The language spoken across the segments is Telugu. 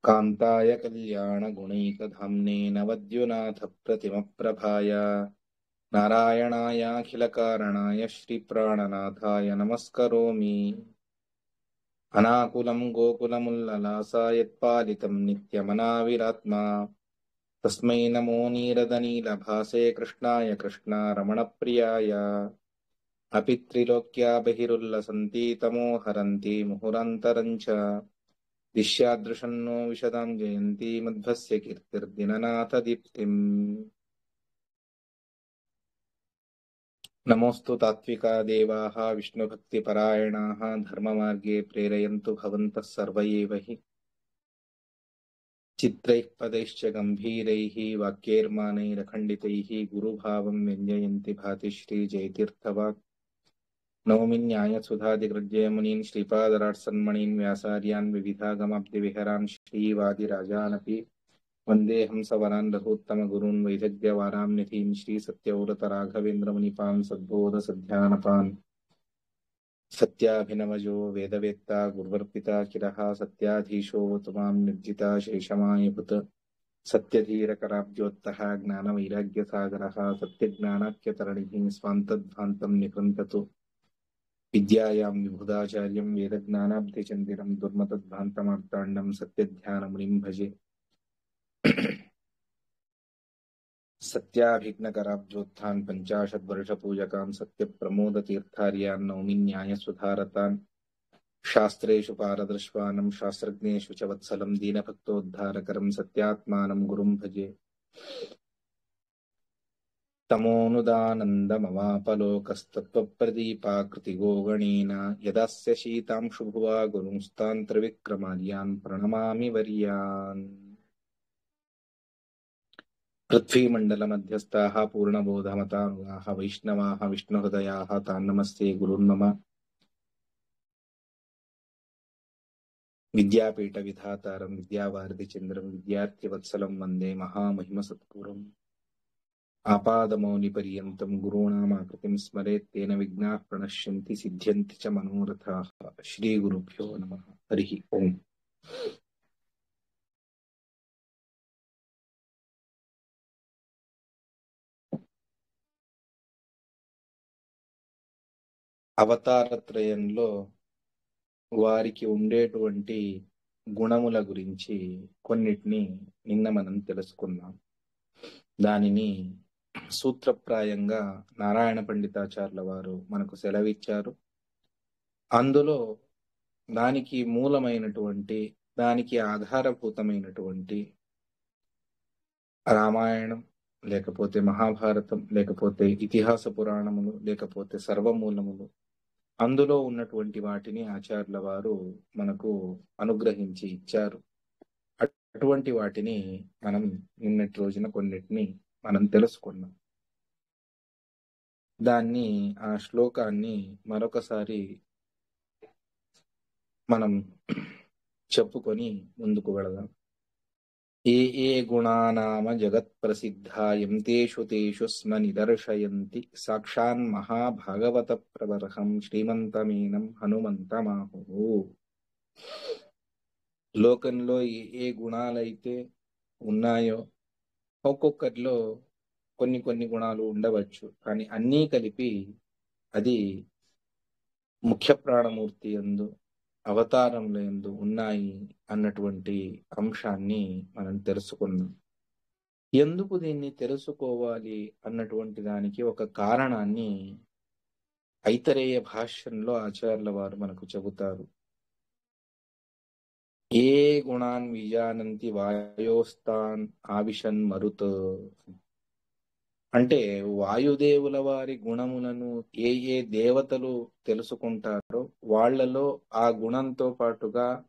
कान्ताय कल्याणगुणैकधाम्ने नवद्युनाथप्रतिमप्रभाय नारायणायाखिलकारणाय श्रीप्राणनाथाय नमस्करोमि। अनाकुलं गोकुलमुल्ललासायत्पालितं नित्यमनाविरात्मा तस्मै नमो नीरदनीलभासे कृष्णाय कृष्णारमणप्रियाय। अपि त्रिलोक्या बहिरुल्लसन्ति तमो हरन्ति मुहुरन्तरञ्च दिश्यादृशन्नो विशदां जयन्ति मध्वस्य कीर्तिर्दिननाथदीप्तिम्। नमोऽस्तु तात्विका देवाः विष्णुभक्तिपरायणाः धर्ममार्गे प्रेरयन्तु भवन्तः सर्व एव हि। चित्रैः पदैश्च गम्भीरैः वाक्यैर्मानैरखण्डितैः गुरुभावं व्यञ्जयन्ति भाति श्रीजयतीर्थवाक्। नौमि न्यायसुधादिग्रजयमुनीन् श्रीपादराट्सन्मणीन् व्यासार्यान् विविधागमाब्धिविहरान् श्रीवादिराजानपि वन्देऽहं सवरान् रघूत्तमगुरून् वैदग्ध्यवाराम्निधीन् श्रीसत्यव्रतराघवेन्द्रमुनिपान् सद्बोधसध्यानपान्। सत्याभिनवजो वेदवेत्ता गुर्वर्पिता चिरः सत्याधीशो त्वां निर्जिता शेषमायभुत सत्यधीरकराब्जोत्तः ज्ञानवैराग्यसागरः सत्यज्ञानाख्यतरणिः स्वान्तध्वान्तं निकृन्ततु विद्यायां विबुधाचार्यं वेदज्ञानाब्धिचन्दिरं दुर्मतध्वान्तमार्ताण्डं सत्यध्यानमुनिं भजे। सत्याभिघ्नकराब्जोत्थान् पञ्चाशद्वर्षपूजकान् सत्यप्रमोदतीर्थार्यान् नौमि न्यायसुधारतान्। शास्त्रेषु पारदर्शवानं शास्त्रज्ञेषु च वत्सलं दीनभक्तोद्धारकरं सत्यात्मानं गुरुं भजे। तमोनुदानन्दमवापलोकस्तत्त्वप्रदीपाकृतिगो गणेन यदास्य शीतांशुभुवा गुरुंस्तान्त्रविक्रमार्यान् प्रणमामि वर्यान्। पृथ्वीमण्डलमध्यस्थाः पूर्णबोधमतानुगाः वैष्णवाः विष्णुहृदयाः तान् नमस्ते गुरुन् मम। विद्यापीठविधातारं विद्यावारिधिचन्द्रं विद्यार्थिवत्सलं वन्दे महामहिमसद्गुरुम्। आपादमौलिपर्यन्तं गुरूणामाकृतिं स्मरेत् तेन विघ्नाः प्रणश्यन्ति सिद्ध्यन्ति च मनोरथाः। श्रीगुरुभ्यो नमः। हरिः ओम्। అవతారత్రయంలో వారికి ఉండేటువంటి గుణముల గురించి కొన్నిటిని నిన్న మనం తెలుసుకున్నాం. దానిని సూత్రప్రాయంగా నారాయణ పండితాచార్యుల వారు మనకు సెలవిచ్చారు. అందులో దానికి మూలమైనటువంటి దానికి ఆధారభూతమైనటువంటి రామాయణం లేకపోతే మహాభారతం లేకపోతే ఇతిహాస పురాణములు లేకపోతే సర్వమూలములు అందులో ఉన్నటువంటి వాటిని ఆచార్యుల వారు మనకు అనుగ్రహించి ఇచ్చారు. అటువంటి వాటిని మనం నిన్నటి రోజున కొన్నిటిని మనం తెలుసుకున్నాం. దాన్ని ఆ శ్లోకాన్ని మరొకసారి మనం చెప్పుకొని ముందుకు వెళదాం. ఏ ఏ గుణానామ జగత్ ప్రసిద్ధాయం తేషు తేషు స్మ నిదర్శయంతి సాక్షాన్ మహాభాగవత ప్రబర్హం శ్రీమంతమేనం హనుమంతమాహు. లోకంలో ఏ ఏ గుణాలైతే ఉన్నాయో ఒక్కొక్కరిలో కొన్ని కొన్ని గుణాలు ఉండవచ్చు, కానీ అన్నీ కలిపి అది ముఖ్య ప్రాణమూర్తి యందు అవతారంలో యందు ఉన్నాయి అన్నటువంటి అంశాన్ని మనం తెలుసుకున్నాం. ఎందుకు దీన్ని తెలుసుకోవాలి అన్నటువంటి దానికి ఒక కారణాన్ని ఐతరేయ భాష్యంలో ఆచార్యుల వారు మనకు చెబుతారు. ఏ గుణాన్ విజానంతి వాయోస్తాన్ ఆవిశన్ మరుత్ అంటే వాయుదేవుల వారి గుణములను ఏ ఏ దేవతలు తెలుసుకుంటారో వాళ్లలో ఆ గుణంతో పాటుగా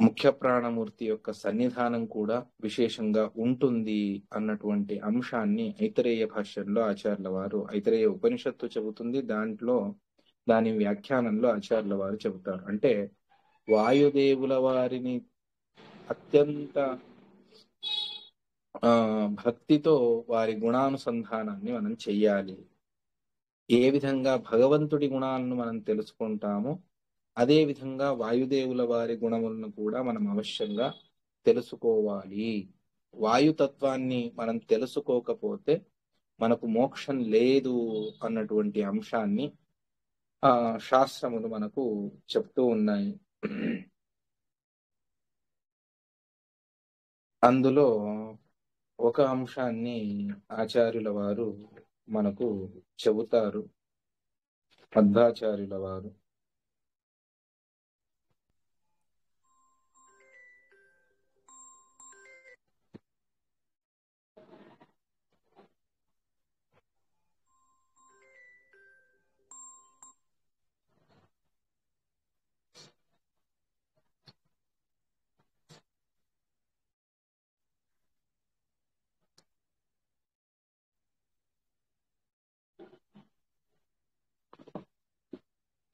ముఖ్య ప్రాణమూర్తి యొక్క సన్నిధానం కూడా విశేషంగా ఉంటుంది అన్నటువంటి అంశాన్ని ఐతరేయ భాష్యంలో ఆచార్యుల వారు, ఐతరేయ ఉపనిషత్తు చెబుతుంది, దాంట్లో దాని వ్యాఖ్యానంలో ఆచార్యుల వారు చెబుతారు. అంటే వాయుదేవుల వారిని అత్యంత భక్తితో వారి గుణానుసంధానాన్ని మనం చెయ్యాలి. ఏ విధంగా భగవంతుడి గుణాలను మనం తెలుసుకుంటామో అదే విధంగా వాయుదేవుల వారి గుణములను కూడా మనం అవశ్యంగా తెలుసుకోవాలి. వాయుతత్వాన్ని మనం తెలుసుకోకపోతే మనకు మోక్షం లేదు అన్నటువంటి అంశాన్ని శాస్త్రములు మనకు చెప్తూ ఉన్నాయి. అందులో ఒక అంశాన్ని ఆచార్యుల వారు మనకు చెబుతారు. మధ్వాచార్యుల వారు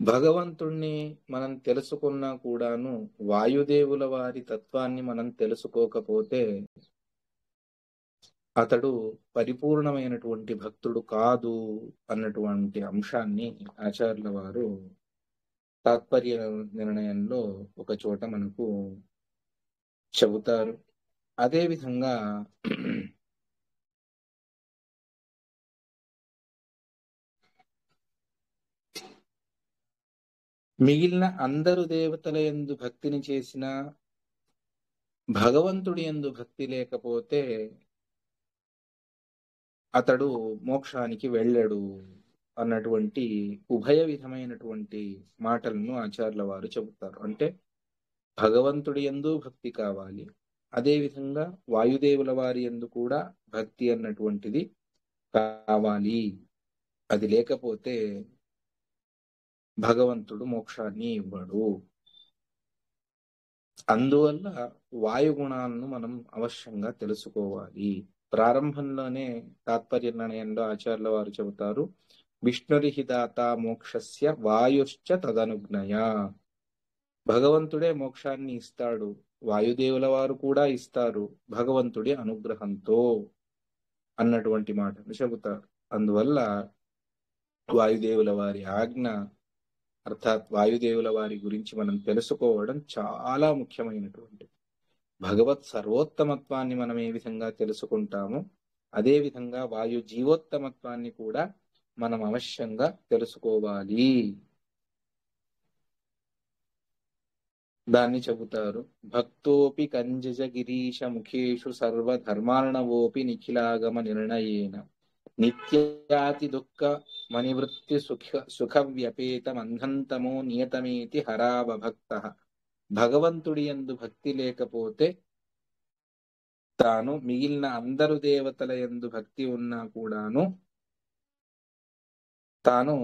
భగవంతుణ్ణి మనం తెలుసుకున్నా కూడాను వాయుదేవుల వారి తత్వాన్ని మనం తెలుసుకోకపోతే అతడు పరిపూర్ణమైనటువంటి భక్తుడు కాదు అన్నటువంటి అంశాన్ని ఆచార్యుల వారు తాత్పర్య నిర్ణయంలో ఒక చోట మనకు చెబుతారు. అదే విధంగా మిగిలిన అందరు దేవతల యందు భక్తిని చేసిన భగవంతుడి యందు భక్తి లేకపోతే అతడు మోక్షానికి వెళ్ళడు అన్నటువంటి ఉభయ విధమైనటువంటి మాటలను ఆచార్యుల వారు చెబుతారు. అంటే భగవంతుడి యందు భక్తి కావాలి, అదే విధంగా వాయుదేవుల వారి యందు కూడా భక్తి అన్నటువంటిది కావాలి. అది లేకపోతే భగవంతుడు మోక్షాన్ని ఇవ్వడు. అందువల్ల వాయుగుణాలను మనం అవశ్యంగా తెలుసుకోవాలి. ప్రారంభంలోనే తాత్పర్య నిర్ణయంలో ఆచార్యుల వారు చెబుతారు, విష్ణురిహిదాత మోక్షస్య వాయుశ్చ తదనుజ్ఞయ. భగవంతుడే మోక్షాన్ని ఇస్తాడు, వాయుదేవుల వారు కూడా ఇస్తారు భగవంతుడి అనుగ్రహంతో అన్నటువంటి మాటను చెబుతారు. అందువల్ల వాయుదేవుల వారి ఆజ్ఞ అర్థాత్ వాయుదేవుల వారి గురించి మనం తెలుసుకోవడం చాలా ముఖ్యమైనటువంటి. భగవత్ సర్వోత్తమత్వాన్ని మనం ఏ విధంగా తెలుసుకుంటామో అదే విధంగా వాయు జీవోత్తమత్వాన్ని కూడా మనం అవశ్యంగా తెలుసుకోవాలి. దాన్ని చెబుతారు, భక్తోపి కంజజ గిరీశ ముఖేషు సర్వధర్మార్ణవోపి నిఖిలాగమ నిర్ణయేన నిత్యాతి దుఃఖ మణివృత్తి సుఖ వ్యపేతం అంధంతమో నియతమేతి హరావభక్త. భగవంతుడి యందు భక్తి లేకపోతే తాను మిగిలిన అందరు దేవతల యందు భక్తి ఉన్నా కూడాను తాను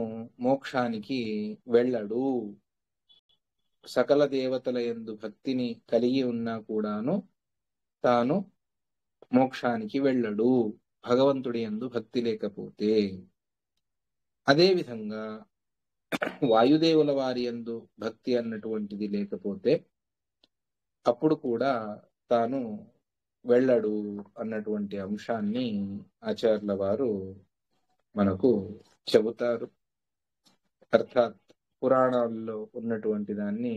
మోక్షానికి వెళ్ళడు. సకల దేవతల యందు భక్తిని కలిగి ఉన్నా కూడాను తాను మోక్షానికి వెళ్ళడు భగవంతుడి యందు భక్తి లేకపోతే. అదే విధంగా వాయుదేవుల వారి యందు భక్తి అన్నటువంటిది లేకపోతే అప్పుడు కూడా తాను వెళ్ళడు అన్నటువంటి అంశాన్ని ఆచార్యుల వారు మనకు చెబుతారు. అర్థాత్ పురాణాల్లో ఉన్నటువంటి దాన్ని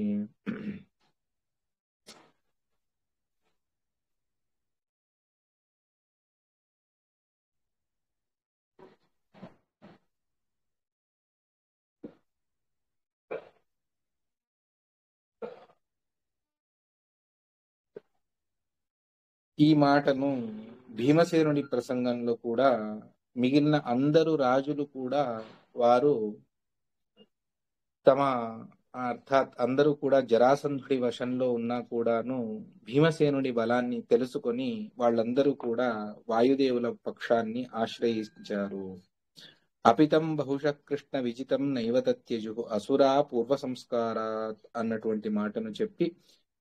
ఈ మాటను భీమసేనుడి ప్రసంగంలో కూడా మిగిలిన అందరు రాజులు కూడా వారు తమ అర్థాత్ అందరూ కూడా జరాసంధుడి వశంలో ఉన్నా కూడాను భీమసేనుడి బలాన్ని తెలుసుకొని వాళ్ళందరూ కూడా వాయుదేవుల పక్షాన్ని ఆశ్రయించారు. అపితం బహుశ కృష్ణ విజితం నైవతత్యజు అసురా పూర్వ సంస్కారాత్ అన్నటువంటి మాటను చెప్పి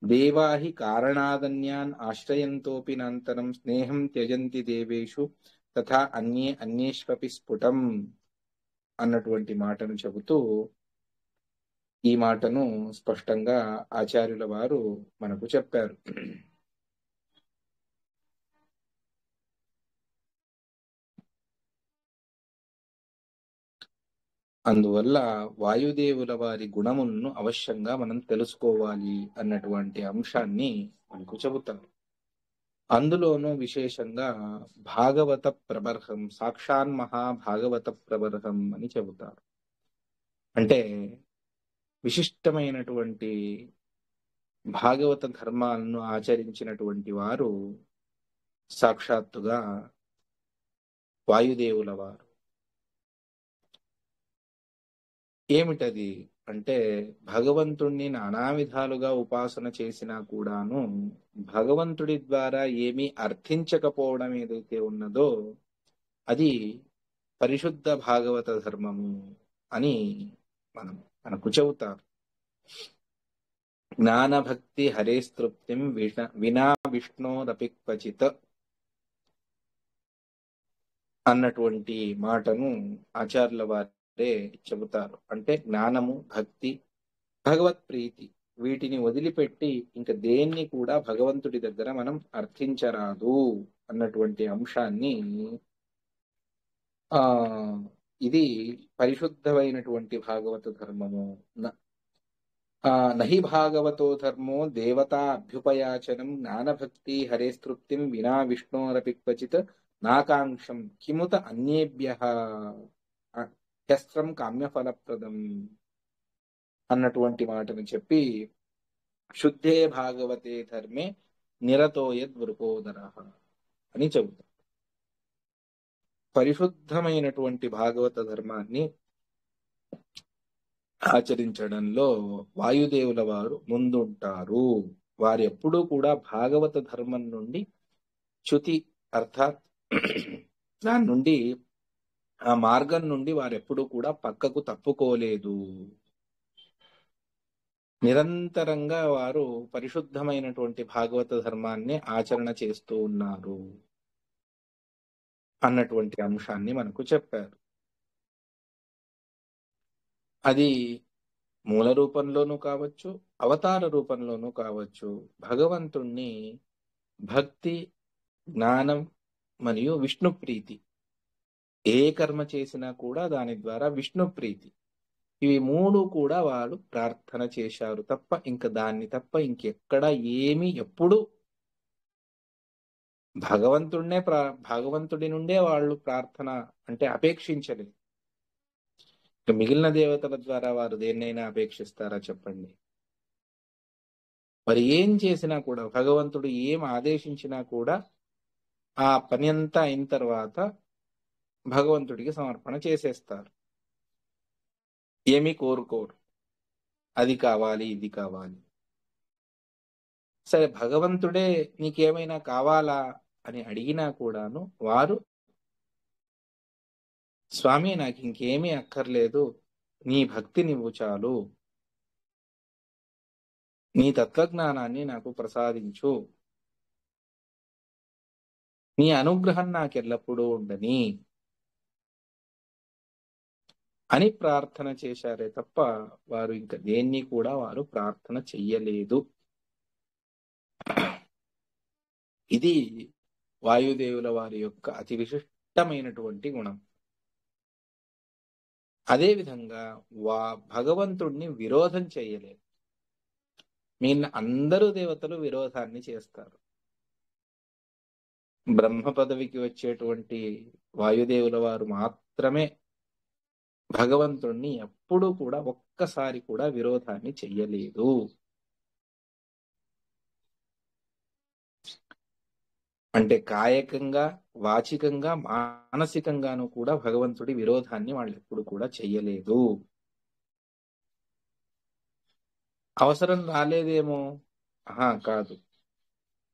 దేవాహి కారణాదన్యాన్ ఆశ్రయంతోపి నాంతరం స్నేహం త్యజంతి దేవేషు తథా అన్యే అన్యేష్వపి స్ఫుటం అన్నటువంటి మాటను చెబుతూ ఈ మాటను స్పష్టంగా ఆచార్యుల వారు మనకు చెప్పారు. అందువల్ల వాయుదేవుల వారి గుణములను అవశ్యంగా మనం తెలుసుకోవాలి అన్నటువంటి అంశాన్ని మనకు చెబుతారు. అందులోనూ విశేషంగా భాగవత ప్రబర్హం, సాక్షాన్ మహాభాగవత ప్రబర్హం అని చెబుతారు. అంటే విశిష్టమైనటువంటి భాగవత ధర్మాలను ఆచరించినటువంటి వారు సాక్షాత్తుగా వాయుదేవుల వారు. ఏమిటది అంటే, భగవంతుణ్ణి నానా విధాలుగా ఉపాసన చేసినా కూడాను భగవంతుడి ద్వారా ఏమీ అర్థించకపోవడం ఏదైతే ఉన్నదో అది పరిశుద్ధ భాగవత ధర్మము అని మనకు చెబుతారు. జ్ఞానభక్తి హరేస్తృప్తిం వినా విష్ణోరపి క్వచిత్ అన్నటువంటి మాటను ఆచార్యుల వారే చెబుతారు. అంటే జ్ఞానము, భక్తి, భగవత్ ప్రీతి వీటిని వదిలిపెట్టి ఇంక దేన్ని కూడా భగవంతుడి దగ్గర మనం అర్థించరాదు అన్నటువంటి అంశాన్ని ఇది పరిశుద్ధమైనటువంటి భాగవత ధర్మము. నహి భాగవతో ధర్మో దేవతా అభ్యుపయాచనం జ్ఞానభక్తి హరేస్తృప్తిం వినా విష్ణోరపి క్వచిత్ నాకాంక్షం కిముత అన్యేభ్యః హ్యస్త్రం కామ్యఫలప్రదం అన్నటువంటి మాటను చెప్పి శుద్ధే భాగవతే ధర్మే నిరతోయద్ వృకోదరః అని చెబుతారు. పరిశుద్ధమైనటువంటి భాగవత ధర్మాన్ని ఆచరించడంలో వాయుదేవుల వారు ముందుంటారు. వారు ఎప్పుడూ కూడా భాగవత ధర్మం నుండి చ్యుతి అర్థాత్ దాని నుండి ఆ మార్గం నుండి వారెప్పుడూ కూడా పక్కకు తప్పుకోలేదు. నిరంతరంగా వారు పరిశుద్ధమైనటువంటి భాగవత ధర్మాన్ని ఆచరణ చేస్తూ ఉన్నారు అన్నటువంటి అంశాన్ని మనకు చెప్పారు. అది మూల రూపంలోనూ కావచ్చు, అవతార రూపంలోనూ కావచ్చు. భగవంతుణ్ణి భక్తి, జ్ఞానం మరియు విష్ణు ప్రీతి, ఏ కర్మ చేసినా కూడా దాని ద్వారా విష్ణు ప్రీతి, ఇవి మూడు కూడా వాళ్ళు ప్రార్థన చేశారు తప్ప ఇంక దాన్ని తప్ప ఇంకెక్కడ ఏమీ ఎప్పుడు భగవంతుడి నుండే వాళ్ళు ప్రార్థన అంటే అపేక్షించలేదు. మిగిలిన దేవతల ద్వారా వారు దేన్నైనా అపేక్షిస్తారా చెప్పండి? మరి ఏం చేసినా కూడా భగవంతుడు ఏం ఆదేశించినా కూడా ఆ పని అంతా అయిన తర్వాత భగవంతుడికి సమర్పణ చేసేస్తారు. ఏమీ కోరుకోరు, అది కావాలి ఇది కావాలి. సరే, భగవంతుడే నీకేమైనా కావాలా అని అడిగినా కూడాను వారు స్వామి నాకు ఇంకేమీ అక్కర్లేదు, నీ భక్తి నువ్వు చాలు, నీ తత్వజ్ఞానాన్ని నాకు ప్రసాదించు, నీ అనుగ్రహం నాకెల్లప్పుడూ ఉండని అని ప్రార్థన చేశారే తప్ప వారు ఇంకా దేన్ని కూడా వారు ప్రార్థన చెయ్యలేదు. ఇది వాయుదేవుల వారి యొక్క అతి విశిష్టమైనటువంటి గుణం. అదేవిధంగా భగవంతుణ్ణి విరోధం చెయ్యలేదు. మిగిలిన అందరూ దేవతలు విరోధాన్ని చేస్తారు. బ్రహ్మ పదవికి వచ్చేటువంటి వాయుదేవుల వారు మాత్రమే భగవంతుణ్ణి ఎప్పుడూ కూడా ఒక్కసారి కూడా విరోధాన్ని చెయ్యలేదు. అంటే కాయకంగా, వాచికంగా, మానసికంగాను కూడా భగవంతుడి విరోధాన్ని వాళ్ళు ఎప్పుడు కూడా చెయ్యలేదు. అవసరం రాలేదేమో కాదు,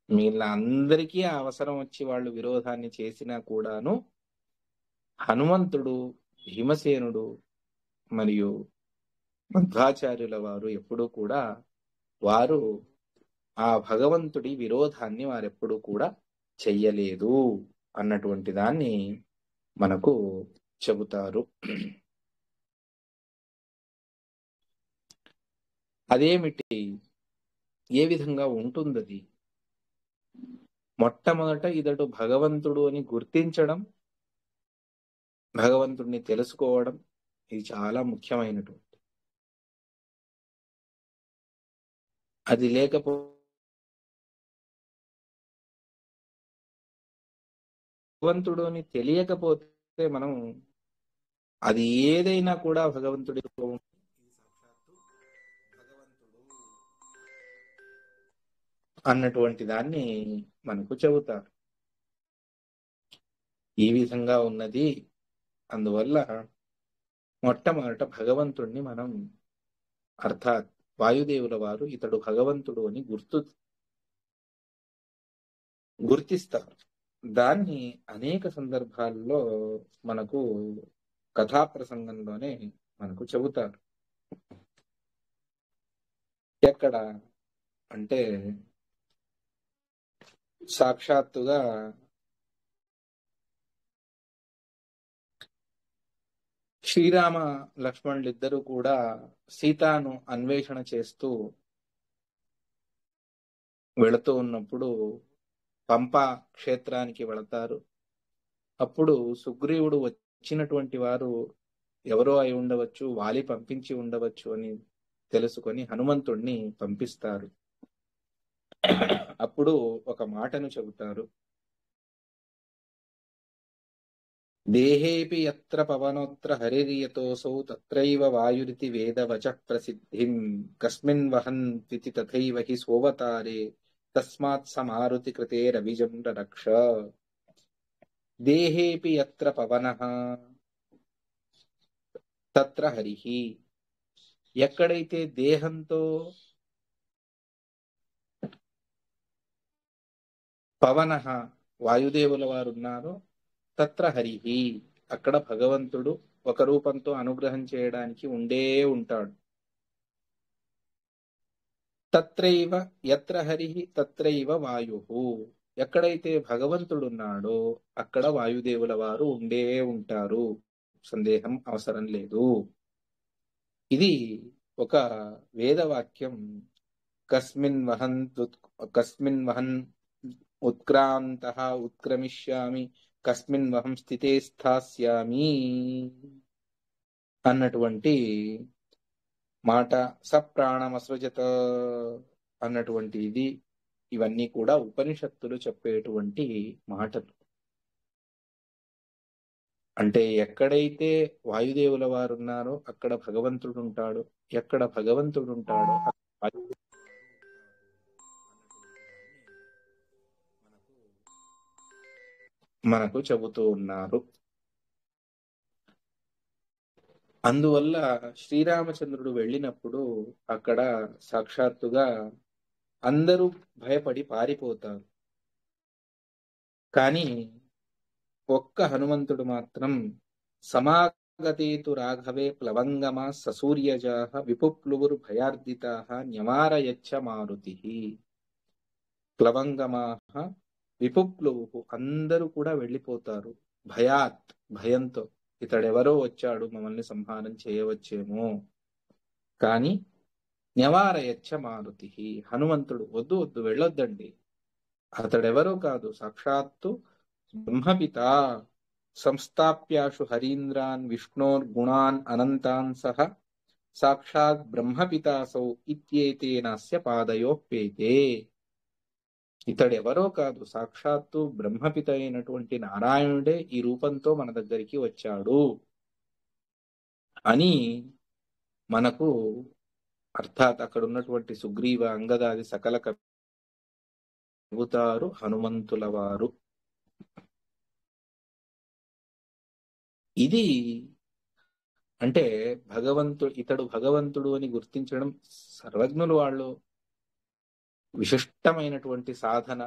మిగిలిన అందరికీ ఆ అవసరం వచ్చి వాళ్ళు విరోధాన్ని చేసినా కూడాను హనుమంతుడు, భీమసేనుడు మరియు మధ్వాచార్యుల వారు ఎప్పుడూ కూడా వారు ఆ భగవంతుడి విరోధాన్ని వారెప్పుడూ కూడా చెయ్యలేదు అన్నటువంటి దాన్ని మనకు చెబుతారు. అదేమిటి, ఏ విధంగా ఉంటుందది? మొట్టమొదట ఇతడు భగవంతుడు అని గుర్తించడం, భగవంతుడిని తెలుసుకోవడం, ఇది చాలా ముఖ్యమైనటువంటి. అది లేకపోతే భగవంతుడు అని తెలియకపోతే మనం అది ఏదైనా కూడా భగవంతుడి అన్నటువంటి దాన్ని మనకు చెబుతారు. ఈ విధంగా ఉన్నది. అందువల్ల మొట్టమొదట భగవంతుణ్ణి మనం అర్థాత్ వాయుదేవుల వారు ఇతడు భగవంతుడు అని గుర్తిస్తారు. దాన్ని అనేక సందర్భాల్లో మనకు కథా ప్రసంగంలోనే మనకు చెబుతారు. ఎక్కడ అంటే సాక్షాత్తుగా శ్రీరామ లక్ష్మణులిద్దరూ కూడా సీతాను అన్వేషణ చేస్తూ వెళుతూ ఉన్నప్పుడు పంపా క్షేత్రానికి వెళతారు. అప్పుడు సుగ్రీవుడు వచ్చినటువంటి వారు ఎవరో అయి ఉండవచ్చు, వాలి పంపించి ఉండవచ్చు అని తెలుసుకొని హనుమంతుణ్ణి పంపిస్తారు. అప్పుడు ఒక మాటను చెబుతారు. దేహేపి యత్ర పవనోత్ర హరిరియతోసౌ తత్రైవ వాయురితి వేదవచః ప్రసిద్ధిం కస్మిన్ వహన్వితి తథైవ హి సోవతారే తస్మాత్ సమారుతి కృతే రవిజం రక్ష. దేహేపి యత్ర పవనః తత్ర హరిః. ఎక్కడైతే దేహంతో పవనః వాయుదేవుల వారు ఉన్నారో తత్ర హరిః, అక్కడ భగవంతుడు ఒక రూపంతో అనుగ్రహం చేయడానికి ఉండే ఉంటాడు. తత్రైవ యత్ర హరిః తత్రైవ వాయుః, ఎక్కడైతే భగవంతుడున్నాడో అక్కడ వాయుదేవుల వారు ఉండే ఉంటారు, సందేహం అవసరం లేదు. ఇది ఒక వేదవాక్యం. కస్మిన్ వహన్ ఉత్క్రాంతః ఉత్క్రమిష్యామి కస్మిన్ వహం స్థితే స్థాస్యామి అన్నటువంటి మాట. సప్రాణమసృజత అన్నటువంటి ఇది. ఇవన్నీ కూడా ఉపనిషత్తులు చెప్పేటువంటి మాటలు. అంటే ఎక్కడైతే వాయుదేవుల వారు ఉన్నారో అక్కడ భగవంతుడు ఉంటాడు, ఎక్కడ భగవంతుడు ఉంటాడో మనకు చెబుతూ ఉన్నారు. అందువల్ల శ్రీరామచంద్రుడు వెళ్ళినప్పుడు అక్కడ సాక్షాత్తుగా అందరూ భయపడి పారిపోతారు. కానీ ఒక్క హనుమంతుడు మాత్రం సమాగతేతు రాఘవే ప్లవంగమా ససూర్యజాః విపుప్లువురు భయార్దితాః న్యమారయచ్చ మారుతిః. ప్లవంగమాః విపుప్లువు, అందరూ కూడా వెళ్ళిపోతారు భయాత్, భయంతో. ఇతడెవరో వచ్చాడు, మమ్మల్ని సంహారం చేయవచ్చేమో. కానీ న్యవారయచ్చ మారుతి, హనుమంతుడు వద్దు వద్దు వెళ్ళొద్దండి, అతడెవరో కాదు, సాక్షాత్తు బ్రహ్మపిత. సంస్థాప్యాశు హరీంద్రాన్ విష్ణోర్గుణాన్ అనంతాన్ సహ సాక్షాత్ బ్రహ్మపితాసౌ ఇత్యేతేనాస్య పాదయోపేతే. ఇతడెవరో కాదు, సాక్షాత్తు బ్రహ్మపిత అయినటువంటి నారాయణుడే ఈ రూపంతో మన దగ్గరికి వచ్చాడు అని మనకు అర్థాత్ అక్కడ ఉన్నటువంటి సుగ్రీవ అంగదాది సకల చెబుతారు హనుమంతుల వారు. ఇది అంటే ఇతడు భగవంతుడు అని గుర్తించడం సర్వజ్ఞులు వాళ్ళు. విశిష్టమైనటువంటి సాధన.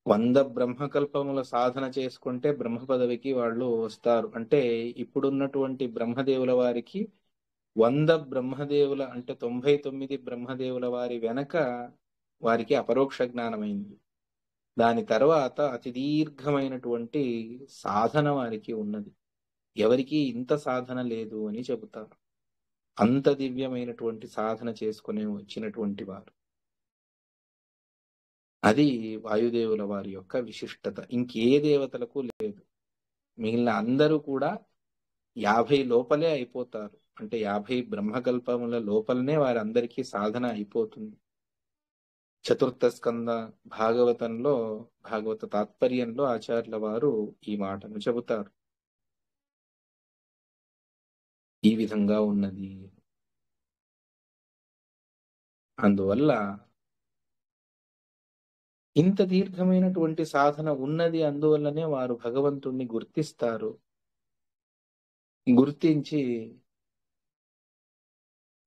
100 బ్రహ్మకల్పముల సాధన చేసుకుంటే బ్రహ్మ పదవికి వాళ్ళు వస్తారు. అంటే ఇప్పుడున్నటువంటి బ్రహ్మదేవుల వారికి 100 బ్రహ్మదేవుల అంటే 99 బ్రహ్మదేవుల వారి వెనక వారికి అపరోక్ష జ్ఞానమైంది. దాని తర్వాత అతి దీర్ఘమైనటువంటి సాధన వారికి ఉన్నది. ఎవరికి ఇంత సాధన లేదు అని చెబుతారు. అంత దివ్యమైనటువంటి సాధన చేసుకుని వచ్చినటువంటి వారు. అది వాయుదేవుల వారి యొక్క విశిష్టత, ఇంకే దేవతలకు లేదు. మిగిలిన అందరూ కూడా 50 లోపలే అయిపోతారు. అంటే 50 బ్రహ్మకల్పముల లోపలనే వారందరికీ సాధన అయిపోతుంది. చతుర్థ స్కంద భాగవతంలో, భాగవత తాత్పర్యంలో ఆచార్యుల వారు ఈ మాటను చెబుతారు. ఈ విధంగా ఉన్నది. అందువల్ల ఇంత దీర్ఘమైనటువంటి సాధన ఉన్నది. అందువల్లనే వారు భగవంతుణ్ణి గుర్తిస్తారు. గుర్తించి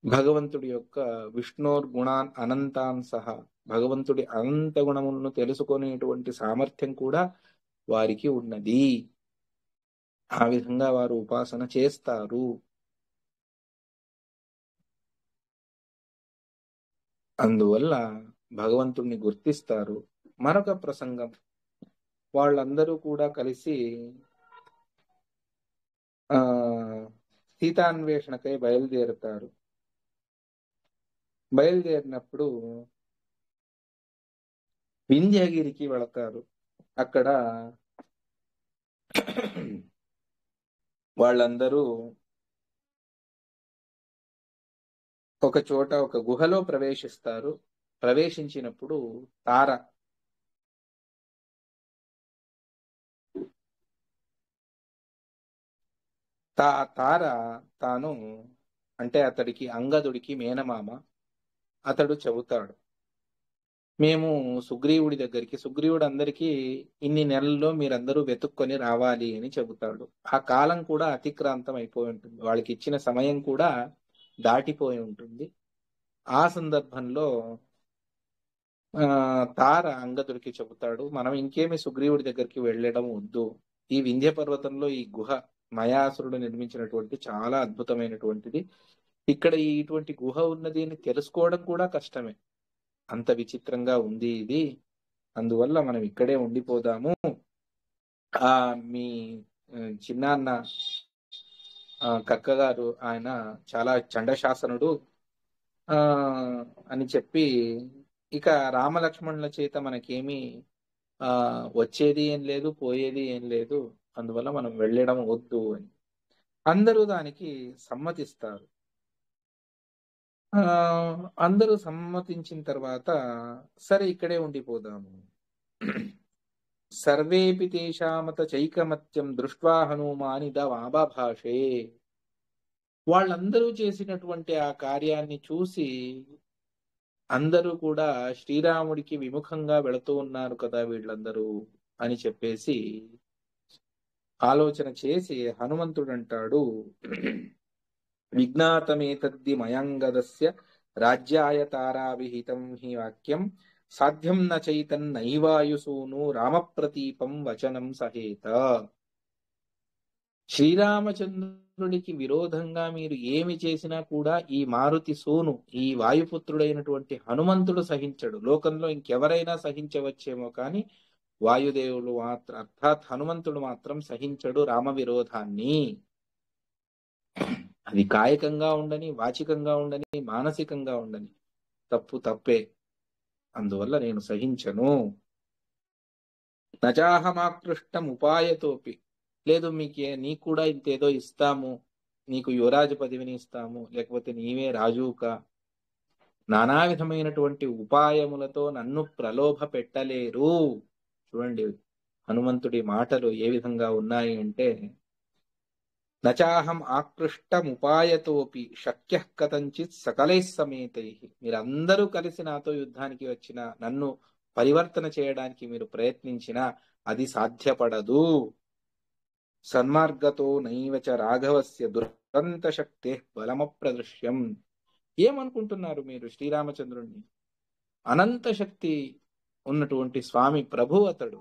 భగవంతుడి యొక్క విష్ణోర్గుణాన్ అనంతాన్ సహా, భగవంతుడి అనంత గుణములను తెలుసుకునేటువంటి సామర్థ్యం కూడా వారికి ఉన్నది. ఆ విధంగా వారు ఉపాసన చేస్తారు. అందువల్ల భగవంతుణ్ణి గుర్తిస్తారు. మరొక ప్రసంగం, వాళ్ళందరూ కూడా కలిసి సీతాన్వేషణకై బయలుదేరుతారు. బయలుదేరినప్పుడు వింధ్యగిరికి వెళతారు. అక్కడ వాళ్ళందరూ ఒక చోట ఒక గుహలో ప్రవేశిస్తారు. ప్రవేశించినప్పుడు తార తాను అంటే అతడికి అంగదుడికి మేనమామ, అతడు చెబుతాడు, మేము సుగ్రీవుడి దగ్గరికి, సుగ్రీవుడు అందరికీ ఇన్ని నెలల్లో మీరందరూ వెతుక్కొని రావాలి అని చెబుతాడు. ఆ కాలం కూడా అతిక్రాంతం అయిపోయి ఉంటుంది, వాళ్ళకి ఇచ్చిన సమయం కూడా దాటిపోయి ఉంటుంది. ఆ సందర్భంలో తార అంగదుడికి చెబుతాడు, మనం ఇంకేమి సుగ్రీవుడి దగ్గరికి వెళ్ళడం వద్దు. ఈ వింధ్య పర్వతంలో ఈ గుహ మయాసురుడు నిర్మించినటువంటి చాలా అద్భుతమైనటువంటిది. ఇక్కడ ఇటువంటి గుహ ఉన్నది అని తెలుసుకోవడం కూడా కష్టమే, అంత విచిత్రంగా ఉంది ఇది. అందువల్ల మనం ఇక్కడే ఉండిపోదాము. మీ చిన్నాన్న కక్కగారు ఆయన చాలా చండశాసనుడు అని చెప్పి, ఇక రామలక్ష్మణుల చేత మనకేమీ వచ్చేది ఏం లేదు, పోయేది ఏం లేదు, అందువల్ల మనం వెళ్ళడం వద్దు అని అందరూ దానికి సమ్మతిస్తారు. అందరూ సమ్మతించిన తర్వాత సరే ఇక్కడే ఉండిపోదాము. సర్వేపి తేషామత చైకమత్యం దృష్ట్వా హనుమానిదవాభాషే. వాళ్ళందరూ చేసినటువంటి ఆ కార్యాన్ని చూసి అందరూ కూడా శ్రీరాముడికి విముఖంగా వెళుతూ ఉన్నారు కదా వీళ్ళందరూ అని చెప్పేసి ఆలోచన చేసి హనుమంతుడు అంటాడు, విజ్ఞాతమేతద్ది మయాంగదస్య రాజ్యాయ తారావిహితం హి వాక్యం సాధ్యం న చైతన్నైవాయుసూను రామప్రతీపం వచనం సహేత. శ్రీరామచంద్రుడికి విరోధంగా మీరు ఏమి చేసినా కూడా ఈ మారుతి సూను, ఈ వాయుపుత్రుడైనటువంటి హనుమంతుడు సహించడు. లోకంలో ఇంకెవరైనా సహించవచ్చేమో కానీ వాయుదేవుడు మాత్రం, అర్థాత్ హనుమంతుడు మాత్రం సహించడు రామ విరోధాన్ని. అది కాయకంగా ఉండని, వాచికంగా ఉండని, మానసికంగా ఉండని, తప్పే. అందువల్ల నేను సహించను. నజాహమాకృష్టం ఉపాయతోపి, లేదు నీకు కూడా ఇంతేదో ఇస్తాము, నీకు యువరాజు పదవిని ఇస్తాము, లేకపోతే నీవే రాజుకా, నానా విధమైనటువంటి ఉపాయములతో నన్ను ప్రలోభ పెట్టలేరు. చూడండి హనుమంతుడి మాటలు ఏ విధంగా ఉన్నాయి అంటే, నచాహం ఆకృష్టముపాయతోపి శక్య కథంచిత్ సకలై సమేతై. మీరందరూ కలిసి నాతో యుద్ధానికి వచ్చిన, నన్ను పరివర్తన చేయడానికి మీరు ప్రయత్నించినా అది సాధ్యపడదు. సన్మార్గతో నైవచ రాఘవస్య దురంత శక్తే బలమప్రదృశ్యం. ఏమనుకుంటున్నారు మీరు శ్రీరామచంద్రుణ్ణి? అనంత శక్తి ఉన్నటువంటి స్వామి ప్రభు అతడు,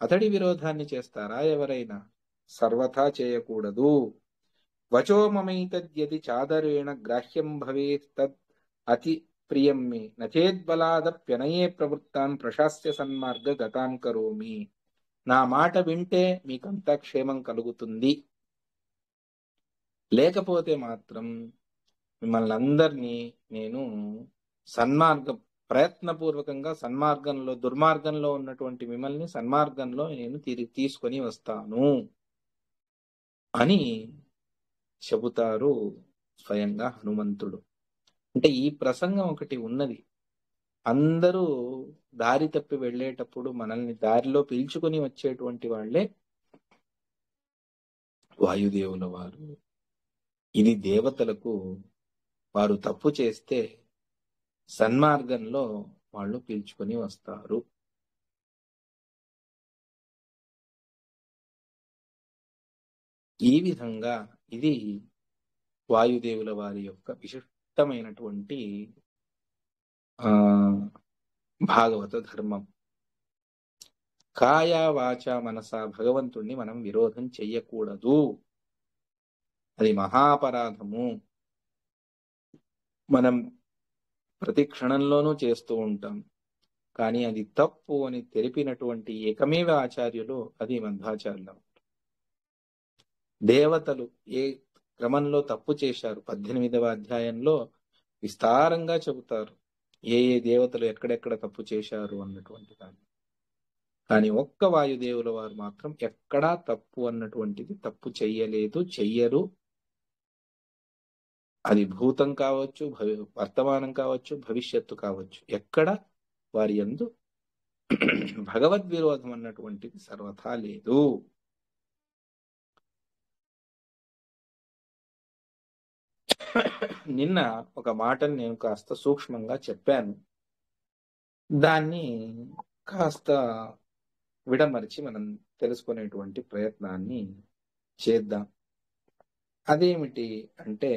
అతడి విరోధాన్ని చేస్తారా ఎవరైనా? సర్వథా చేయకూడదు. వచో మమైతద్యది చాదరేణ గ్రాహ్యం భవేత్ అతి ప్రియం మే నచేద్బలాదప్యనయే ప్రవృత్తాన్ ప్రశాస్య సన్మార్గ గతాన్ కరోమి. నా మాట వింటే మీకంతా క్షేమం కలుగుతుంది, లేకపోతే మాత్రం మిమ్మల్ని అందరినీ నేను ప్రయత్నపూర్వకంగా సన్మార్గంలో, దుర్మార్గంలో ఉన్నటువంటి మిమ్మల్ని సన్మార్గంలో నేను తీసుకొని వస్తాను. అని చెబుతారు స్వయంగా హనుమంతుడు. అంటే ఈ ప్రసంగం ఒకటి ఉన్నది. అందరూ దారి తప్పి వెళ్ళేటప్పుడు మనల్ని దారిలో పిలుచుకొని వచ్చేటువంటి వాళ్ళే వాయుదేవుల వారు. ఇది దేవతలకు వారు తప్పు చేస్తే సన్మార్గంలో వాళ్ళు పిలుచుకొని వస్తారు. ఈ విధంగా ఇది వాయుదేవుల వారి యొక్క విశిష్టమైనటువంటి భాగవత ధర్మం. కాయ వాచ మనస భగవంతుణ్ణి మనం విరోధం చెయ్యకూడదు. అది మహాపరాధము. మనం ప్రతి క్షణంలోనూ చేస్తూ ఉంటాం. కానీ అది తప్పు అని తెలిపినటువంటి ఏకమేవ ఆచార్యులు అది మధ్వాచార్యులు. దేవతలు ఏ క్రమంలో తప్పు చేశారు 18వ అధ్యాయంలో విస్తారంగా చెబుతారు. ఏ ఏ దేవతలు ఎక్కడెక్కడ తప్పు చేశారు అన్నటువంటి దాన్ని. కానీ ఒక్క వాయుదేవుల వారు మాత్రం ఎక్కడా తప్పు అన్నటువంటిది తప్పు చెయ్యలేదు, చెయ్యరు. అది భూతం కావచ్చు, వర్తమానం కావచ్చు, భవిష్యత్తు కావచ్చు. ఎక్కడ వారి యందు భగవద్విరోధం అన్నటువంటిది సర్వథా లేదు. నిన్న ఒక మాటను నేను కాస్త సూక్ష్మంగా చెప్పాను. దాన్ని కాస్త విడమరిచి మనం తెలుసుకునేటువంటి ప్రయత్నాన్ని చేద్దాం. అదేమిటి అంటే,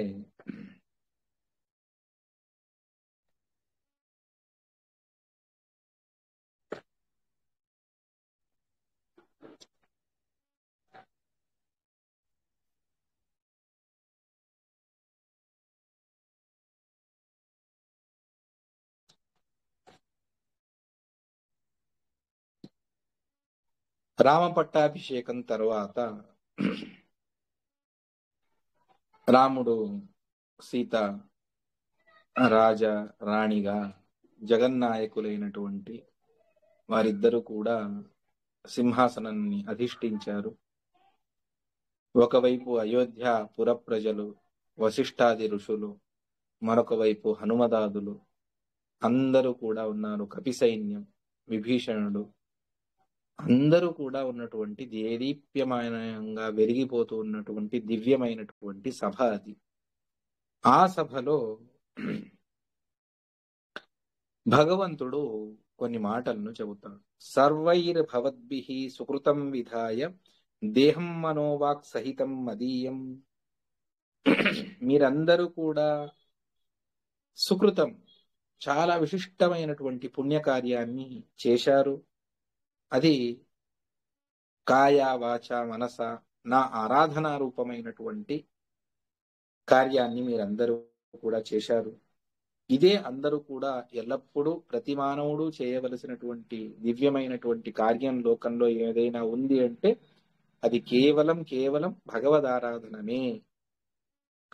రామ పట్టాభిషేకం తర్వాత రాముడు సీత రాజా రాణిగా జగన్నాయకులైనటువంటి వారిద్దరూ కూడా సింహాసనాన్ని అధిష్ఠించారు. ఒకవైపు అయోధ్య పుర ప్రజలు, వశిష్ఠాది ఋషులు, మరొక వైపు హనుమదాదులు అందరూ కూడా ఉన్నారు. కపి సైన్యం, విభీషణుడు అందరూ కూడా ఉన్నటువంటి దేదీప్యమానంగా వెలిగిపోతూ ఉన్నటువంటి దివ్యమైనటువంటి సభ అది. ఆ సభలో భగవంతుడు కొన్ని మాటలను చెబుతాడు. సర్వైర్ భవద్భిః సుకృతం విధాయ దేహం మనోవాక్ సహితం మదీయం. మీరందరూ కూడా సుకృతం, చాలా విశిష్టమైనటువంటి పుణ్యకార్యాన్ని చేశారు. అది కాయ వాచ మనస, నా ఆరాధనా రూపమైనటువంటి కార్యాన్ని మీరందరూ కూడా చేశారు. ఇదే అందరూ కూడా ఎల్లప్పుడూ ప్రతి మానవుడు చేయవలసినటువంటి దివ్యమైనటువంటి కార్యం లోకంలో ఏదైనా ఉంది అంటే అది కేవలం భగవదారాధనమే.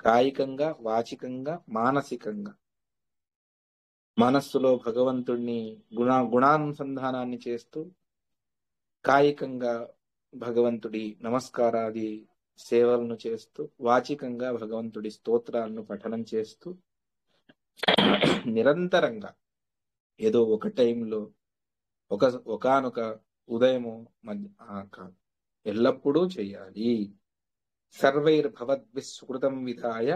కాయికంగా, వాచికంగా, మానసికంగా. మనస్సులో భగవంతుణ్ణి గుణానుసంధానాన్ని చేస్తూ, కాయికంగా భగవంతుడి నమస్కారాది సేవలను చేస్తూ, వాచికంగా భగవంతుడి స్తోత్రాలను పఠనం చేస్తూ, నిరంతరంగా ఏదో ఒక టైంలో ఒకానొక ఉదయము కాదు, ఎల్లప్పుడూ చెయ్యాలి. సర్వైర్భవద్భిః సుకృతం విధాయ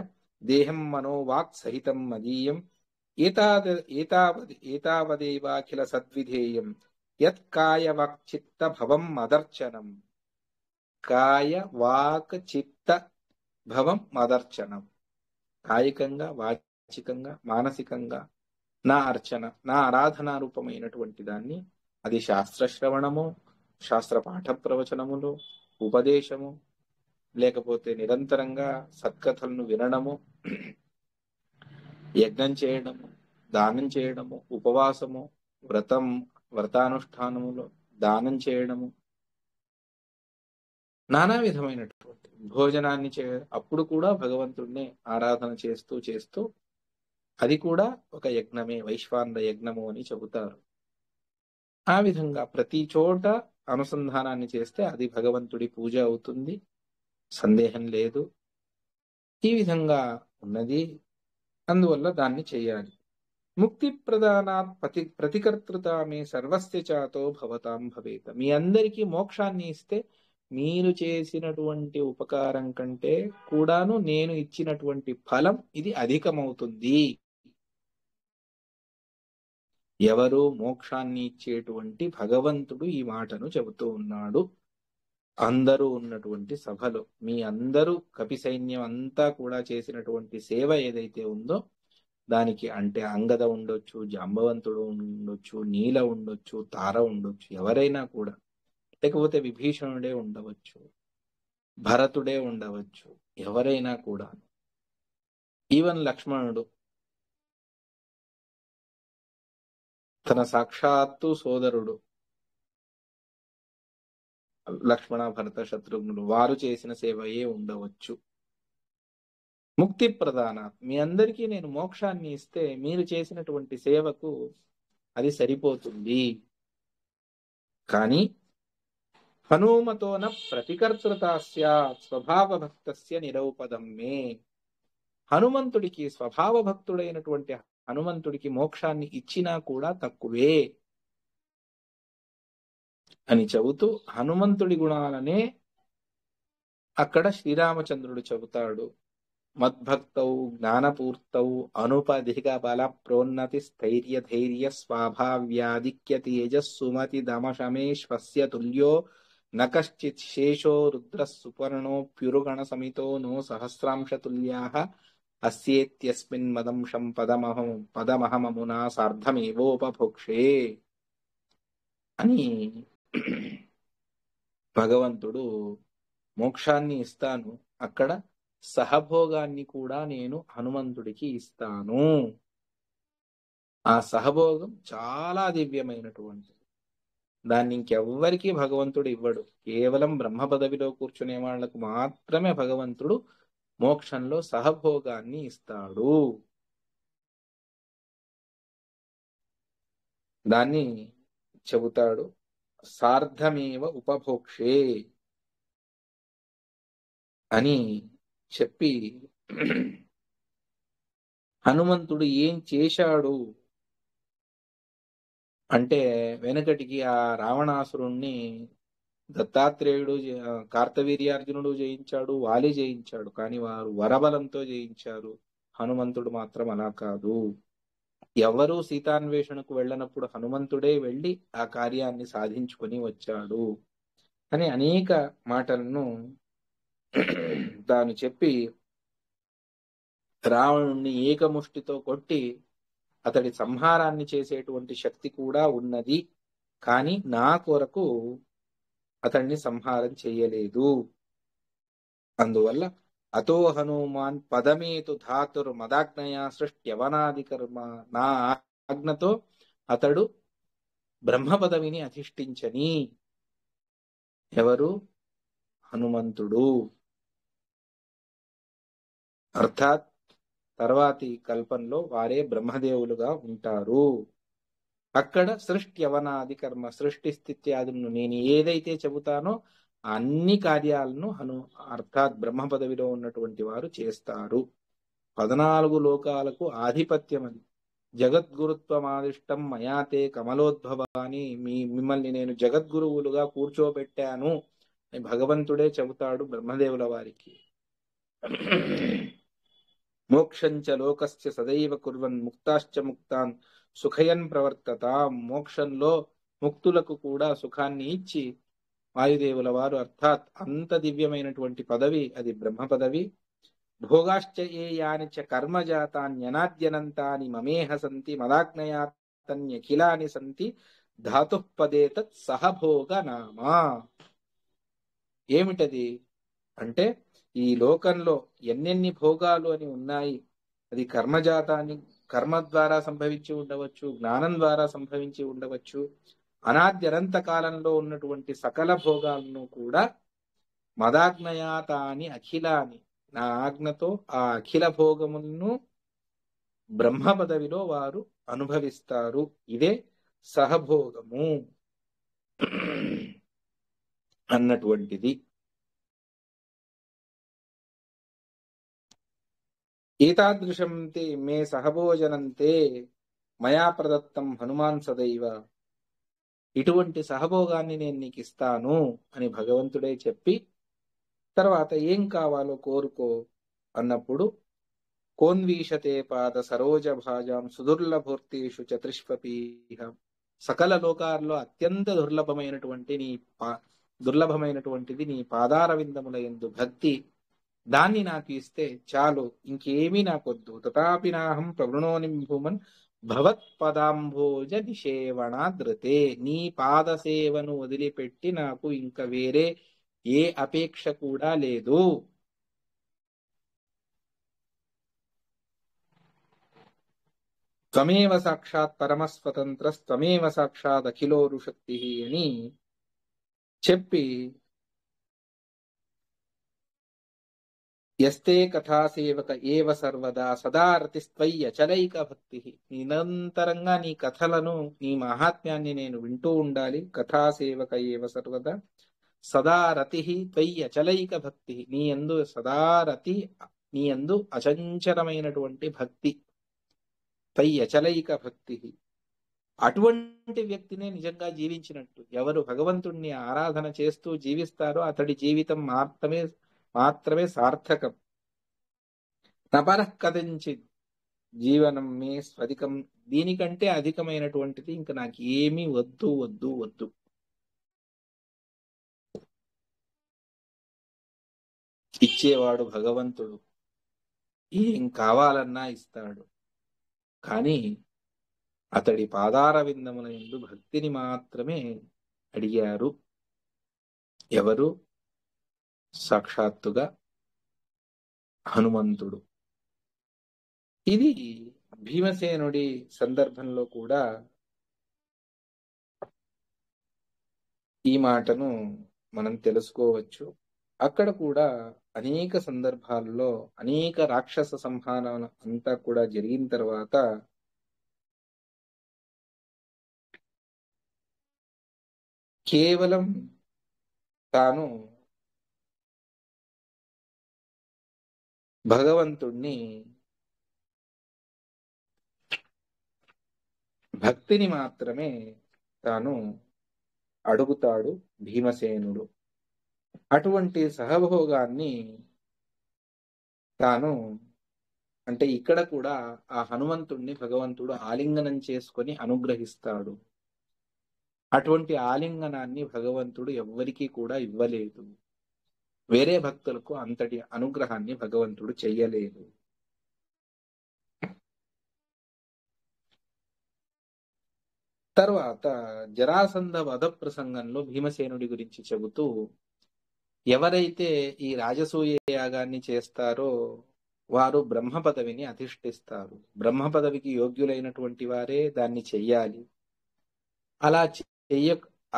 దేహం మనోవాక్ సహితం మదీయం ఏతావదేవాఖిల సద్విధేయం యత్ కాయ వాక్ చిత్త భవం మదర్చనం. కాయ వాక్ చిత్త భవం మదర్చనం. కాయికంగా, వాచికంగా, మానసికంగా నా అర్చన, నా ఆరాధనా రూపమైనటువంటి దాన్ని, అది శాస్త్రశ్రవణము, శాస్త్ర పాఠ ప్రవచనములు, ఉపదేశము, లేకపోతే నిరంతరంగా సత్కథలను వినడము, యజ్ఞం చేయడము, దానం చేయడము, ఉపవాసము, వ్రతానుష్ఠానములు, దానం చేయడము, నానా విధమైనటువంటి భోజనాన్ని అప్పుడు కూడా భగవంతుడిని ఆరాధన చేస్తూ చేస్తూ, అది కూడా ఒక యజ్ఞమే, వైశ్వానర యజ్ఞము అని చెబుతారు. ఆ విధంగా ప్రతి చోట అనుసంధానాన్ని చేస్తే అది భగవంతుడి పూజ అవుతుంది. సందేహం లేదు. ఈ విధంగా ఉన్నది, అందువల్ల దాన్ని చేయాలి. ముక్తి ప్రదానాత్ ప్రతికర్తృత మే సర్వస్య చాతో భవతాం భవేత. మీ అందరికీ మోక్షాన్ని ఇస్తే మీరు చేసినటువంటి ఉపకారం కంటే కూడాను నేను ఇచ్చినటువంటి ఫలం ఇది అధికమవుతుంది. ఎవరు మోక్షాన్ని ఇచ్చేటువంటి భగవంతుడు ఈ మాటను చెబుతూ ఉన్నాడు. అందరూ ఉన్నటువంటి సభలో మీ అందరూ కపి సైన్యం అంతా కూడా చేసినటువంటి సేవ ఏదైతే ఉందో దానికి, అంటే అంగద ఉండొచ్చు, జాంబవంతుడు ఉండొచ్చు, నీల ఉండొచ్చు, తార ఉండొచ్చు, ఎవరైనా కూడా, లేకపోతే విభీషణుడే ఉండవచ్చు, భరతుడే ఉండవచ్చు, ఎవరైనా కూడా, ఈవెన్ లక్ష్మణుడు తన సాక్షాత్తు సోదరుడు లక్ష్మణ భరత శత్రుఘ్నులు వారు చేసిన సేవయే ఉండవచ్చు. ముక్తి ప్రధాన, మీ అందరికీ నేను మోక్షాన్ని ఇస్తే మీరు చేసినటువంటి సేవకు అది సరిపోతుంది. కానీ హనుమతోన ప్రతికర్తృతాస్య స్వభావ భక్తస్య నిరౌపదం మే. హనుమంతుడికి, స్వభావ భక్తుడైనటువంటి హనుమంతుడికి మోక్షాన్ని ఇచ్చినా కూడా తక్కువే అని చెబుతూ హనుమంతుడి గుణాలనే అక్కడ శ్రీరామచంద్రుడు చెబుతాడు. మద్భక్తౌ జ్ఞానపూర్తౌ అనుపధిక బల ప్రోన్నతి స్థైర్య ధైర్య స్వాభావ్యాధిక్య తేజస్సుమతి దమశమేశ్వస్య తుల్యో నకశ్చిత్ శేషో రుద్ర సుపర్ణోప్యురుగణ సమితో నో సహస్రాంశతుల్యాః అస్యేత్యస్మిన్ మదంశం పదమహమమునా సార్ధమేవోపభోక్షే అని భగవంతుడు మోక్షాన్ని ఇస్తాను, అక్కడ సహభోగాన్ని కూడా నేను హనుమంతుడికి ఇస్తాను. ఆ సహభోగం చాలా దివ్యమైనటువంటిది. దాన్ని ఇంకెవ్వరికీ భగవంతుడు ఇవ్వడు. కేవలం బ్రహ్మ పదవిలో కూర్చునే వాళ్లకు మాత్రమే భగవంతుడు మోక్షంలో సహభోగాన్ని ఇస్తాడు. దాన్ని చెబుతాడు, సార్ధమేవ ఉపభోక్షే అని చెప్పి హనుమంతుడు ఏం చేశాడు అంటే, వెనకటికి ఆ రావణాసురుణ్ణి దత్తాత్రేయుడు, కార్తవీర్యార్జునుడు జయించాడు, వాలి జయించాడు, కానీ వారు వరబలంతో జయించారు. హనుమంతుడు మాత్రం అలా కాదు. ఎవరూ సీతాన్వేషణకు వెళ్ళినప్పుడు హనుమంతుడే వెళ్ళి ఆ కార్యాన్ని సాధించుకొని వచ్చాడు అని అనేక మాటలను తాను చెప్పి రావణుణ్ణి ఏకముష్టితో కొట్టి అతడి సంహారాన్ని చేసేటువంటి శక్తి కూడా ఉన్నది, కానీ నా కొరకు అతన్ని సంహారం చేయలేదు. అందువల్ల అతో హనుమాన్ పదమేతు ధాతుర్ మదాజ్ఞయా సృష్ట్యవనాది కర్మ. నా ఆజ్ఞతో అతడు బ్రహ్మ పదవిని అధిష్ఠించని. ఎవరు? హనుమంతుడు. అర్థాత్ తర్వాతి కల్పంలో వారే బ్రహ్మదేవులుగా ఉంటారు. అక్కడ సృష్ట్యవనాది కర్మ, సృష్టి స్థిత్యాదులను నేను ఏదైతే చెబుతానో అన్ని కార్యాలను అర్థాత్ బ్రహ్మ పదవిలో ఉన్నటువంటి వారు చేస్తారు. 14 లోకాలకు ఆధిపత్యం అది. జగద్గురుత్వమాదిష్టం మయాతే కమలోద్భవాని, మిమ్మల్ని నేను జగద్గురువులుగా కూర్చోబెట్టాను అని భగవంతుడే చెబుతాడు బ్రహ్మదేవుల వారికి. మోక్షంచ లోకస్య సదైవ కుర్వన్ ముక్తాశ్చ ముక్తాన్ సుఖయన్ ప్రవర్తత. మోక్షంలో ముక్తులకు కూడా సుఖాన్ని ఇచ్చి వాయుదేవుల వారు, అర్థాత్ అంత దివ్యమైనటువంటి పదవి అది బ్రహ్మ పదవి. భోగాశ్చ ఏ యాని చ కర్మజాతాన్యనాద్యనంతాని మమేహ సంతి మదాజ్ఞయాతన్యఖిలాని సంతి ధాతుపదే తత్ సహభోగ నామా. ఏమిటది అంటే, ఈ లోకంలో ఎన్నెన్ని భోగాలు అని ఉన్నాయి, అది కర్మజాతాన్ని, కర్మ ద్వారా సంభవించి ఉండవచ్చు, జ్ఞానం ద్వారా సంభవించి ఉండవచ్చు. అనాద్యనంత కాలంలో ఉన్నటువంటి సకల భోగాలను కూడా మదాజ్ఞయాతాని అఖిలాని, నా ఆజ్ఞతో ఆ అఖిల భోగములను బ్రహ్మ పదవిలో వారు అనుభవిస్తారు. ఇదే సహభోగము అన్నటువంటిది. ఏతాదృశం తే మే సహభోజనంతే మయా ప్రదత్తం హనుమాన్ సదైవ. ఇటువంటి సహభోగాన్ని నేను నీకు ఇస్తాను అని భగవంతుడే చెప్పి తర్వాత ఏం కావాలో కోరుకో అన్నప్పుడు కోన్వీషతే పాద సరోజ భాజాం సుదుర్లభూర్తేషు చతుష్పీహ. సకల లోకాల్లో అత్యంత దుర్లభమైనటువంటిది నీ పాదార విందముల యందు భక్తి. దాన్ని నాకు ఇస్తే చాలు, ఇంకేమీ నాకొద్దు. తథాపి నాహం ప్రవృణోని భూమన్ భవత్పదాంభోజ నిషేవణాద్రతే. నీ పాద సేవను వదిలిపెట్టి నాకు ఇంకా వేరే ఏ అపేక్ష కూడా లేదు. త్వమేవ సాక్షాత్ పరమస్వతంత్ర త్వమేవ సాక్షాత్ అఖిలోరు శక్తి అని చెప్పి యస్తే కథాసేవక ఏవ సర్వదా సదా రతిస్త్వయ్యచలైక భక్తి. నిరంతరంగా నీ కథలను నీ మహాత్మ్యాన్ని నేను వింటూ ఉండాలి. కథాసేవక ఏవ సర్వదా సదా రతి త్వయ్యచలైక భక్తి. నీ యందు సదా రతి, నీ యందు అచంచలమైనటువంటి భక్తి. త్వయ్యచలైక భక్తి. అటువంటి వ్యక్తినే నిజంగా జీవించినట్టు. ఎవరు భగవంతుణ్ణి ఆరాధన చేస్తూ జీవిస్తారో అతడి జీవితం మాత్రమే సార్థకం. నపరః కథంచిత్ జీవనం మే స్వధికం. దీనికంటే అధికమైనటువంటిది ఇంకా నాకు ఏమీ వద్దు వద్దు వద్దు. ఇచ్చేవాడు భగవంతుడు, ఏం కావాలన్నా ఇస్తాడు. కానీ అతడి పాదార విందముల యందు భక్తిని మాత్రమే అడిగారు. ఎవరు? సాక్షాత్తుగా హనుమంతుడు. ఇది భీమసేనుడి సందర్భంలో కూడా ఈ మాటను మనం తెలుసుకోవచ్చు. అక్కడ కూడా అనేక సందర్భాల్లో అనేక రాక్షస సంహారం అంతా కూడా జరిగిన తర్వాత కేవలం తాను భగవంతుణ్ణి భక్తిని మాత్రమే తాను అడుగుతాడు భీమసేనుడు. అటువంటి సహభోగాన్ని తాను అంటే ఇక్కడ కూడా ఆ హనుమంతుణ్ణి భగవంతుడు ఆలింగనం చేసుకొని అనుగ్రహిస్తాడు. అటువంటి ఆలింగనాన్ని భగవంతుడు ఎవ్వరికీ కూడా ఇవ్వలేదు. వేరే భక్తులకు అంతటి అనుగ్రహాన్ని భగవంతుడు చెయ్యలేదు. తర్వాత జరాసంధ వధ ప్రసంగంలో భీమసేనుడి గురించి చెబుతూ ఎవరైతే ఈ రాజసూయ యాగాన్ని చేస్తారో వారు బ్రహ్మ పదవిని అధిష్ఠిస్తారు. బ్రహ్మ పదవికి యోగ్యులైనటువంటి వారే దాన్ని చెయ్యాలి.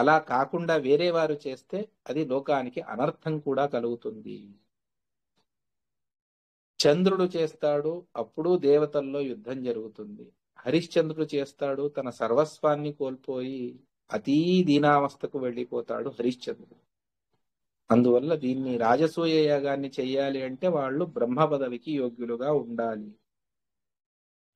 అలా కాకుండా వేరే వారు చేస్తే అది లోకానికి అనర్థం కూడా కలుగుతుంది. చంద్రుడు చేస్తాడు, అప్పుడు దేవతల్లో యుద్ధం జరుగుతుంది. హరిశ్చంద్రుడు చేస్తాడు, తన సర్వస్వాన్ని కోల్పోయి అతీ దీనావస్థకు వెళ్ళిపోతాడు హరిశ్చంద్రుడు. అందువల్ల దీన్ని రాజసూయ యాగాన్ని చెయ్యాలి అంటే వాళ్ళు బ్రహ్మ పదవికి యోగ్యులుగా ఉండాలి.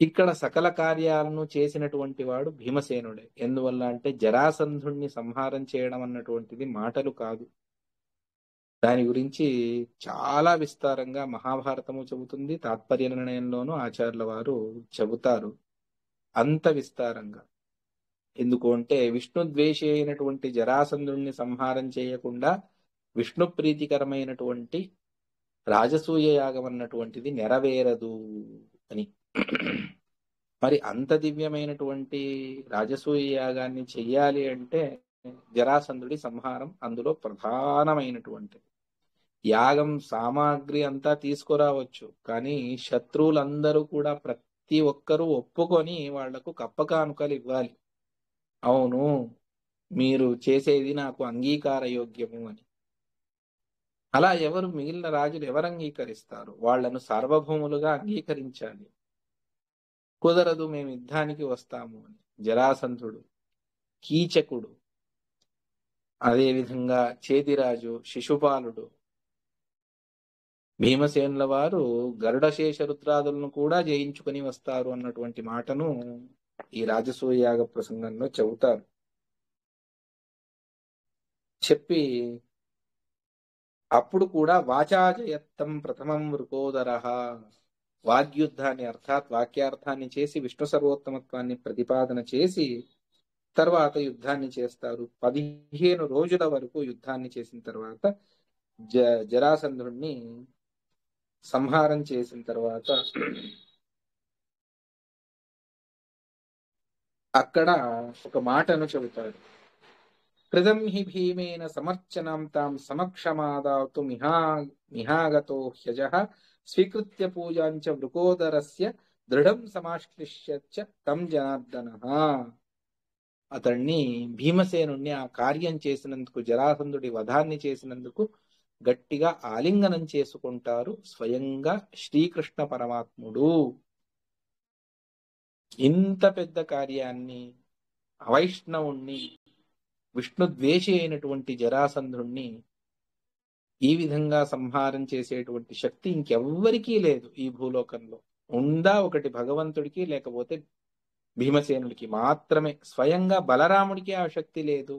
ఇక్కడ సకల కార్యాలను చేసినటువంటి వాడు భీమసేనుడే. ఎందువల్ల అంటే జరాసంధుణ్ణి సంహారం చేయడం అన్నటువంటిది మాటలు కాదు. దాని గురించి చాలా విస్తారంగా మహాభారతము చెబుతుంది, తాత్పర్య నిర్ణయంలోనూ ఆచార్యుల వారు చెబుతారు అంత విస్తారంగా. ఎందుకు అంటే విష్ణు ద్వేషి అయినటువంటి జరాసంధుణ్ణి సంహారం చేయకుండా విష్ణు ప్రీతికరమైనటువంటి రాజసూయ యాగం అన్నటువంటిది నెరవేరదు అని. మరి అంత దివ్యమైనటువంటి రాజసూయ యాగాన్ని చెయ్యాలి అంటే జరాసంధుడి సంహారం అందులో ప్రధానమైనటువంటిది. యాగం సామాగ్రి అంతా తీసుకురావచ్చు, కానీ శత్రువులందరూ కూడా ప్రతి ఒక్కరూ ఒప్పుకొని వాళ్లకు కప్పకానుకలు ఇవ్వాలి. అవును, మీరు చేసేది నాకు అంగీకార యోగ్యము అని. అలా ఎవరు మిగిలిన రాజులు ఎవరు అంగీకరిస్తారు? వాళ్లను సార్వభౌములుగా అంగీకరించాలి. కుదరదు, మేము యుద్ధానికి వస్తాము అని జరాసంధుడు, కీచకుడు, అదేవిధంగా చేతిరాజు, శిశుపాలుడు, భీమసేనుల వారు గరుడశేష రుద్రాదులను కూడా జయించుకొని వస్తారు అన్నటువంటి మాటను ఈ రాజసూయాగ ప్రసంగంలో చెబుతారు. చెప్పి అప్పుడు కూడా వాచాజయత్తం ప్రథమం వృకోదర, వాగ్యుద్ధాన్ని అర్థాత్ వాక్యార్థాన్ని చేసి విష్ణు సర్వోత్తమత్వాన్ని ప్రతిపాదన చేసి తర్వాత యుద్ధాన్ని చేస్తారు. 15 రోజుల వరకు యుద్ధాన్ని చేసిన తర్వాత జరాసంధుణ్ణి సంహారం చేసిన తర్వాత అక్కడ ఒక మాటను చెబుతాడు. కృతం హి భీమేన సమర్చనం తాం సమక్షమాదాతు మిహాగతో హ్యజః స్వీకృత్య పూజాంచ వృకోదరస్య దృఢం సమాశ్లిష్య తం జనార్దనః. అతన్ని భీమసేనుణ్ణి ఆ కార్యం చేసినందుకు, జరాసంధుడి వధాన్ని చేసినందుకు గట్టిగా ఆలింగనం చేసుకుంటారు స్వయంగా శ్రీకృష్ణ పరమాత్ముడు. ఇంత పెద్ద కార్యాన్ని, అవైష్ణవుణ్ణి, విష్ణుద్వేషి అయినటువంటి జరాసంధుణ్ణి ఈ విధంగా సంహారం చేసేటువంటి శక్తి ఇంకెవ్వరికీ లేదు ఈ భూలోకంలో. ఉందా ఒకటి భగవంతుడికి, లేకపోతే భీమసేనుడికి మాత్రమే. స్వయంగా బలరాముడికి ఆ శక్తి లేదు.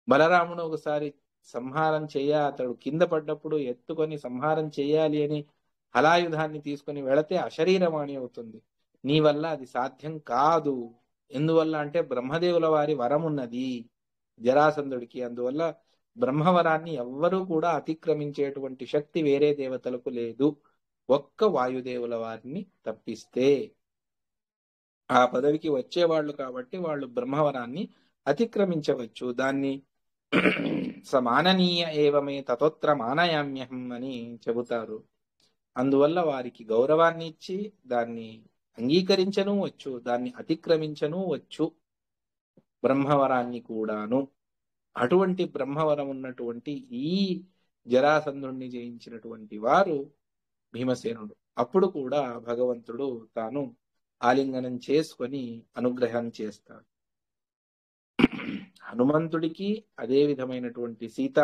బలరాముడు ఒకసారి సంహారం అతడు కింద పడ్డప్పుడు ఎత్తుకొని సంహారం చేయాలి అని హలాయుధాన్ని తీసుకొని వెళితే అశరీరవాణి అవుతుంది. నీ వల్ల అది సాధ్యం కాదు. ఎందువల్ల అంటే బ్రహ్మదేవుల వారి వరం ఉన్నది జరాసంధుడికి. అందువల్ల బ్రహ్మవరాన్ని ఎవ్వరూ కూడా అతిక్రమించేటువంటి శక్తి వేరే దేవతలకు లేదు, ఒక్క వాయుదేవుల వారిని తప్పిస్తే. ఆ పదవికి వచ్చేవాళ్ళు కాబట్టి వాళ్ళు బ్రహ్మవరాన్ని అతిక్రమించవచ్చు. దాన్ని సమాననీయ ఏవమే తతోత్ర మానయామ్యహం అని చెబుతారు. అందువల్ల వారికి గౌరవాన్ని ఇచ్చి దాన్ని అంగీకరించను వచ్చు, దాన్ని అతిక్రమించను వచ్చు బ్రహ్మవరాన్ని కూడాను. అటువంటి బ్రహ్మవరం ఉన్నటువంటి ఈ జరాసంధుణ్ణి జయించినటువంటి వారు భీమసేనుడు. అప్పుడు కూడా భగవంతుడు తాను ఆలింగనం చేసుకొని అనుగ్రహం చేస్తాడు. హనుమంతుడికి అదే విధమైనటువంటి సీత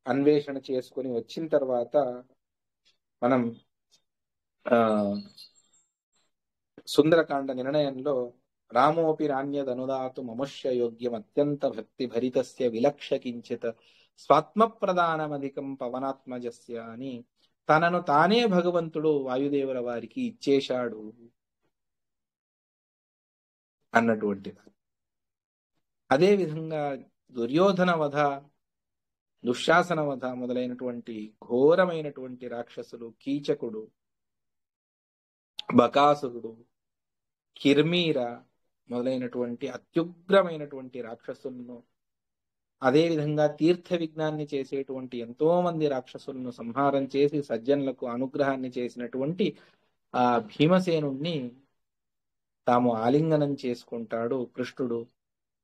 అన్వేషణ చేసుకొని వచ్చిన తర్వాత మనం సుందరకాండ నిర్ణయంలో రామోపి నాణ్యదనుదాతు మముష్య యోగ్యం అత్యంత భక్తి భరితస్య విలక్ష కించిత స్వాత్మ ప్రధానమధికం పవనాత్మజస్య అని తనను తానే భగవంతుడు వాయుదేవుల వారికి ఇచ్చేశాడు అన్నటువంటిది. అదేవిధంగా దుర్యోధన వధ, దుశ్శాసన వధ మొదలైనటువంటి ఘోరమైనటువంటి రాక్షసులు, కీచకుడు, బకాసురుడు, కిర్మీర మొదలైనటువంటి అత్యుగ్రమైనటువంటి రాక్షసులను, అదేవిధంగా తీర్థ విఘ్నాన్ని చేసేటువంటి ఎంతో మంది రాక్షసులను సంహారం చేసి సజ్జనులకు అనుగ్రహాన్ని చేసినటువంటి ఆ భీమసేనుణ్ణి తాము ఆలింగనం చేసుకుంటాడు కృష్ణుడు.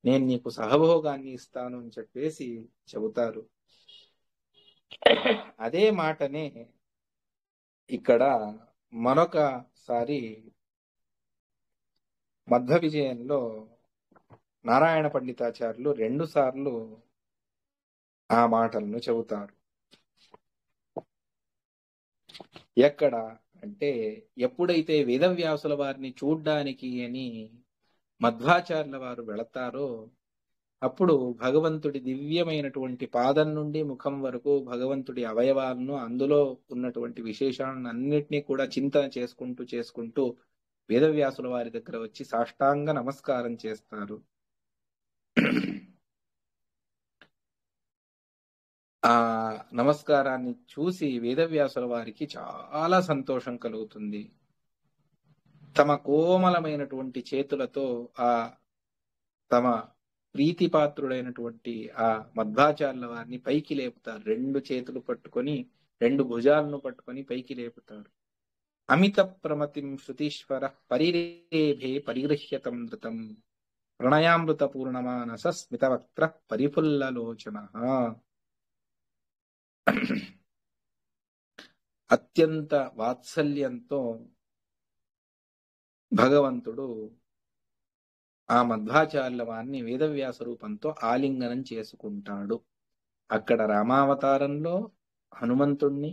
నేను నీకు సహభోగాన్ని ఇస్తాను అని చెప్పేసి చెబుతారు. అదే మాటనే ఇక్కడ మరొకసారి మధ్వ విజయంలో నారాయణ పండితాచార్యులు 2 సార్లు ఆ మాటలను చెబుతారు. ఎక్కడ అంటే ఎప్పుడైతే వేదవ్యాసుల వారిని చూడ్డానికి అని మధ్వాచార్యుల వారు వెళతారో అప్పుడు భగవంతుడి దివ్యమైనటువంటి పాదం నుండి ముఖం వరకు భగవంతుడి అవయవాలను, అందులో ఉన్నటువంటి విశేషాలను అన్నిటినీ కూడా చింతన చేసుకుంటూ వేదవ్యాసుల వారి దగ్గర వచ్చి సాష్టాంగ నమస్కారం చేస్తారు. ఆ నమస్కారాన్ని చూసి వేదవ్యాసుల వారికి చాలా సంతోషం కలుగుతుంది. తమ కోమలమైనటువంటి చేతులతో ఆ తమ ప్రీతిపాత్రుడైనటువంటి ఆ మధ్వాచార్యుల వారిని పైకి లేపుతారు. 2 చేతులు పట్టుకొని, 2 భుజాలను పట్టుకొని పైకి లేపుతారు. అమిత ప్రమతిం శృతీశ్వర పరిరేభే పరిగృహ్యతం ధృతం ప్రణయామృత పూర్ణమానస స్మితవక్త్ర పరిఫుల్లలోచన. అత్యంత వాత్సల్యంతో భగవంతుడు ఆ మధ్వాచార్యుల వారిని వేదవ్యాస రూపంతో ఆలింగనం చేసుకుంటాడు. అక్కడ రామావతారంలో హనుమంతుణ్ణి,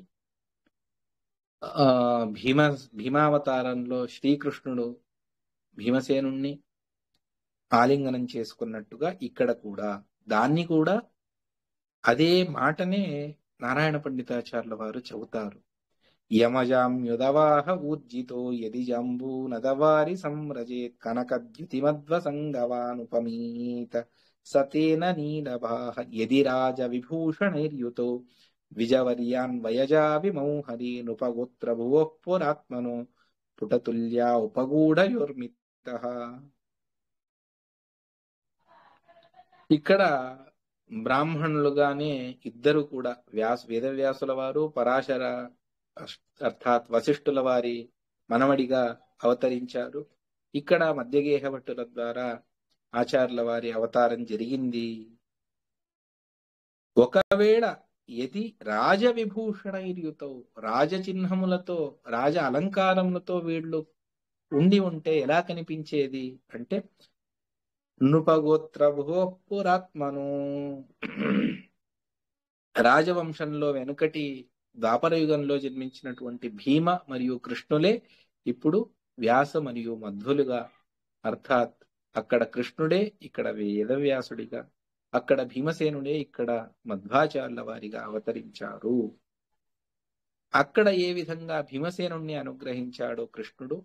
భీమావతారంలో శ్రీకృష్ణుడు భీమసేనుణ్ణి ఆలింగనం చేసుకున్నట్టుగా ఇక్కడ కూడా దాన్ని కూడా అదే మాటనే నారాయణ పండితాచార్యుల వారు చెబుతారు. యమజామ్యుదవాహ ఊర్జితో యది జంబూ నదవారి సంరజేత్ కనకద్యుతిమద్వ సంగవానుపమీత సతేన నీలభాహ యది రాజ విభూషణైర్యుతో విజవర్యాన్ వయజా విమౌహరి నృపగోత్ర భువః పురాత్మనో పుటతుల్యా ఉపగూఢయోర్మితః. ఇక్కడ బ్రాహ్మణులుగానే ఇద్దరు కూడా వేదవ్యాసుల వారు పరాశర అర్థాత్ వశిష్ఠుల వారి మనవడిగా అవతరించారు. ఇక్కడ మధ్యగేహ భట్టుల ద్వారా ఆచార్యుల వారి అవతారం జరిగింది. ఒకవేళ యది రాజ విభూషణైర్యుతో రాజచిహ్నములతో రాజ అలంకారములతో వీళ్ళు ఉండి ఉంటే ఎలా కనిపించేది అంటే నృపగోత్ర భువఃపురాత్మను రాజవంశంలో వెనుకటి ద్వాపరయుగంలో జన్మించినటువంటి భీమ మరియు కృష్ణులే ఇప్పుడు వ్యాస మరియు మధ్వులుగా, అర్థాత్ అక్కడ కృష్ణుడే ఇక్కడ వేదవ్యాసుడిగా, అక్కడ భీమసేనుడే ఇక్కడ మధ్వాచార్యుల వారిగా అవతరించారు. అక్కడ ఏ విధంగా భీమసేనుణ్ణి అనుగ్రహించాడో కృష్ణుడు,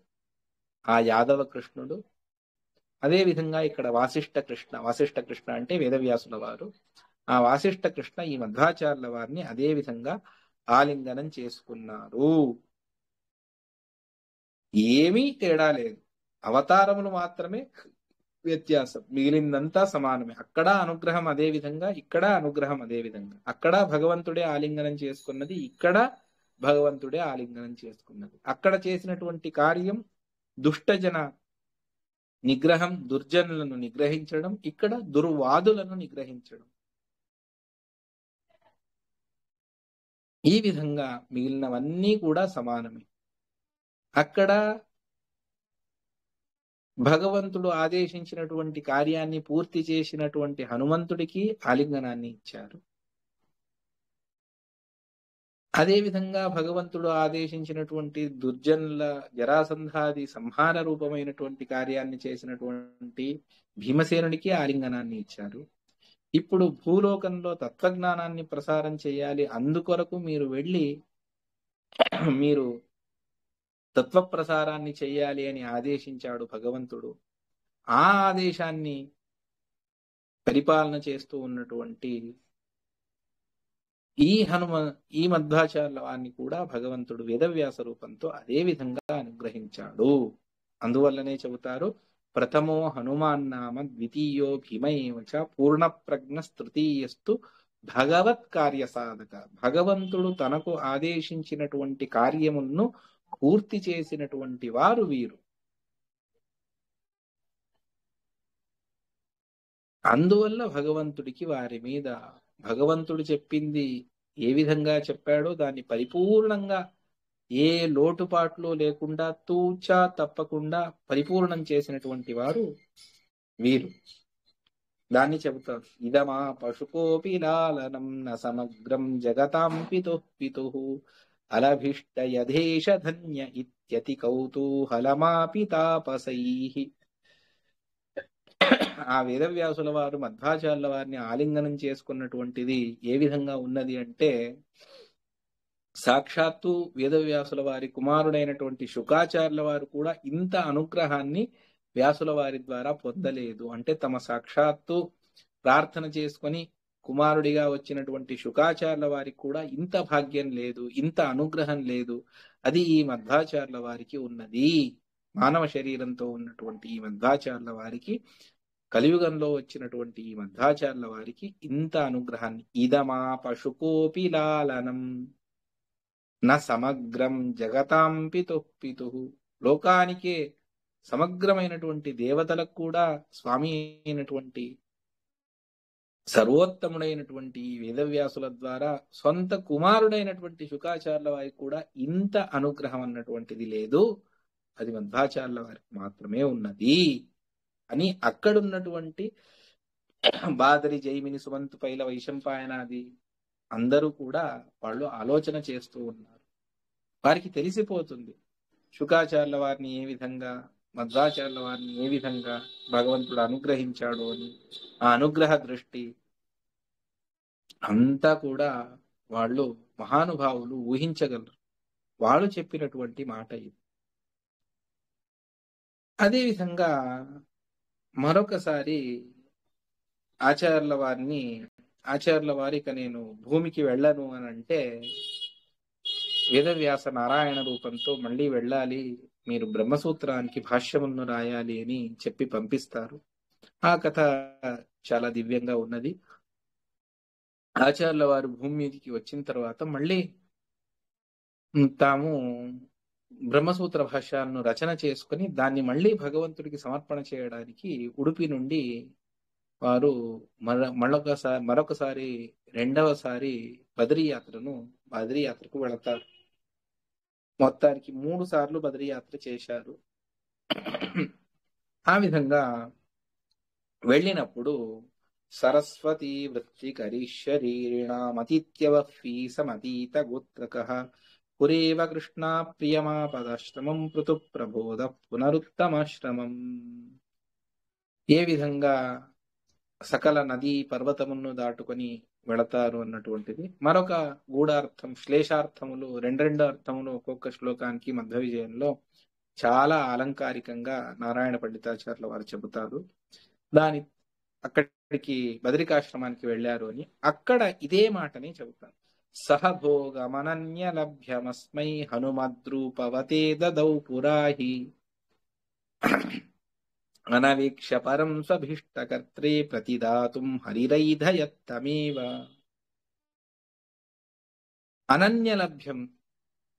ఆ యాదవ కృష్ణుడు, అదే విధంగా ఇక్కడ వాసిష్ఠ కృష్ణ అంటే వేదవ్యాసుల వారు, ఆ వాసిష్ఠ కృష్ణ ఈ మధ్వాచార్యుల వారిని అదే విధంగా ఆలింగనం చేసుకున్నారు. ఏమీ తేడా లేదు, అవతారములు మాత్రమే వ్యత్యాసం, మిగిలిందంతా సమానమే. అక్కడ అనుగ్రహం అదే విధంగా, ఇక్కడ అనుగ్రహం అదే విధంగా. అక్కడ భగవంతుడే ఆలింగనం చేసుకున్నది, ఇక్కడ భగవంతుడే ఆలింగనం చేసుకున్నది. అక్కడ చేసినటువంటి కార్యం దుష్టజన నిగ్రహం, దుర్జనులను నిగ్రహించడం, ఇక్కడ దుర్వాదులను నిగ్రహించడం. ఈ విధంగా మిగిలినవన్నీ కూడా సమానమే. అక్కడ భగవంతుడు ఆదేశించినటువంటి కార్యాన్ని పూర్తి చేసినటువంటి హనుమంతుడికి ఆలింగనాన్ని ఇచ్చారు. అదేవిధంగా భగవంతుడు ఆదేశించినటువంటి దుర్జనుల జరాసంధాది సంహార రూపమైనటువంటి కార్యాన్ని చేసినటువంటి భీమసేనుడికి ఆలింగనాన్ని ఇచ్చారు. ఇప్పుడు భూలోకంలో తత్వజ్ఞానాన్ని ప్రసారం చేయాలి, అందుకొరకు మీరు వెళ్ళి మీరు తత్వ ప్రసారాన్ని చెయ్యాలి అని ఆదేశించాడు భగవంతుడు. ఆ ఆదేశాన్ని పరిపాలన చేస్తూ ఉన్నటువంటి ఈ మధ్వాచార్యుల వారిని కూడా భగవంతుడు వేదవ్యాస రూపంతో అదే విధంగా అనుగ్రహించాడు. అందువల్లనే చెబుతారు, ప్రథమో హనుమాన్ నామ ద్వితీయో భీమయేవచ పూర్ణ ప్రజ్ఞ తృతీయస్తు భగవత్ కార్య సాధక. భగవంతుడు తనకు ఆదేశించినటువంటి కార్యములను పూర్తి చేసినటువంటి వారు వీరు. అందువల్ల భగవంతుడికి వారి మీద, భగవంతుడు చెప్పింది ఏ విధంగా చెప్పాడో దాన్ని పరిపూర్ణంగా ఏ లోటుపాట్లు లేకుండా తూచా తప్పకుండా పరిపూర్ణం చేసినటువంటి వారు వీరు. దాన్ని చెబుతారు, ఇదమా పశుకోపి లాలనం న సమగ్రం జగతాం పితుః అలభిష్ట యధేష ధన్య ఇత్యతి కౌతూహలమాపి తాపసైః. ఆ వేదవ్యాసుల వారు మధ్వాచార్యుల వారిని ఆలింగనం చేసుకున్నటువంటిది ఏ విధంగా ఉన్నది అంటే, సాక్షాత్తు వేదవ్యాసుల వారి కుమారుడైనటువంటి శుకాచార్యుల వారు కూడా ఇంత అనుగ్రహాన్ని వ్యాసుల వారి ద్వారా పొందలేదు. అంటే తమ సాక్షాత్తు ప్రార్థన చేసుకొని కుమారుడిగా వచ్చినటువంటి శుకాచార్యుల వారికి కూడా ఇంత భాగ్యం లేదు, ఇంత అనుగ్రహం లేదు. అది ఈ మధ్వాచార్యుల వారికి ఉన్నది. మానవ శరీరంతో ఉన్నటువంటి ఈ మధ్వాచార్యుల వారికి, కలియుగంలో వచ్చినటువంటి ఈ మధ్వాచార్యుల వారికి ఇంత అనుగ్రహాన్ని, ఇదమా పశుకోపి లాలనం న సమగ్రం జగతాం పితుః, లోకానికే సమగ్రమైనటువంటి దేవతలకు కూడా స్వామి అయినటువంటి సర్వోత్తముడైనటువంటి వేదవ్యాసుల ద్వారా సొంత కుమారుడైనటువంటి శుకాచార్యుల వారికి కూడా ఇంత అనుగ్రహం అన్నటువంటిది లేదు, అది మధ్వాచార్యుల వారికి మాత్రమే ఉన్నది అని అక్కడున్నటువంటి బాదరి, జైమిని, సుమంతు, పైల, వైశంపాయనాది అందరూ కూడా వాళ్ళు ఆలోచన చేస్తూ ఉన్నారు. వారికి తెలిసిపోతుంది శుకాచార్యుల వారిని ఏ విధంగా, మధ్వాచార్యుల వారిని ఏ విధంగా భగవంతుడు అనుగ్రహించాడు అని. ఆ అనుగ్రహ దృష్టి అంతా కూడా వాళ్ళు మహానుభావులు ఊహించగలరు. వాళ్ళు చెప్పినటువంటి మాట ఇది. అదేవిధంగా మరొకసారి ఆచార్యుల వారి ఇక నేను భూమికి వెళ్ళను అని అంటే, వేదవ్యాస నారాయణ రూపంతో మళ్ళీ వెళ్ళాలి, మీరు బ్రహ్మసూత్రానికి భాష్యమును రాయాలి అని చెప్పి పంపిస్తారు. ఆ కథ చాలా దివ్యంగా ఉన్నది. ఆచార్యుల వారు భూమి మీదకి వచ్చిన తర్వాత మళ్ళీ తాము బ్రహ్మసూత్ర భాష్యాలను రచన చేసుకుని దాన్ని మళ్ళీ భగవంతుడికి సమర్పణ చేయడానికి ఉడుపి నుండి వారు మరొకసారి రెండవసారి బద్రీయాత్రకు వెళతారు. మొత్తానికి 3 సార్లు బద్రీయాత్ర చేశారు. ఆ విధంగా వెళ్ళినప్పుడు సరస్వతీ వృత్తి కరీశ్వరీణామతీత్యవఫీ సమతీత గోత్రకః పురేవ కృష్ణా ప్రియమాపదాశ్రమం పృథు ప్రబోధ పునరుత్తమాశ్రమం. ఏ విధంగా సకల నదీ పర్వతమును దాటుకొని వెళతారు అన్నటువంటిది మరొక గూఢార్థం. శ్లేషార్థములు రెండు అర్థములు ఒక్కొక్క శ్లోకానికి మధ్వ విజయంలో చాలా అలంకారికంగా నారాయణ పండితాచార్యుల వారు చెబుతారు. అక్కడికి బదరికాశ్రమానికి వెళ్ళారు అని అక్కడ ఇదే మాటని చెబుతారు. సహభోగమనన్య లభ్యమస్మై హనుమద్రూపవతే దదౌ పురాహి అనవీక్ష పరం స్వభీష్టకర్త్రే ప్రతిదాతుం హరిరైధయత్తమేవ. అనన్య లభ్యం,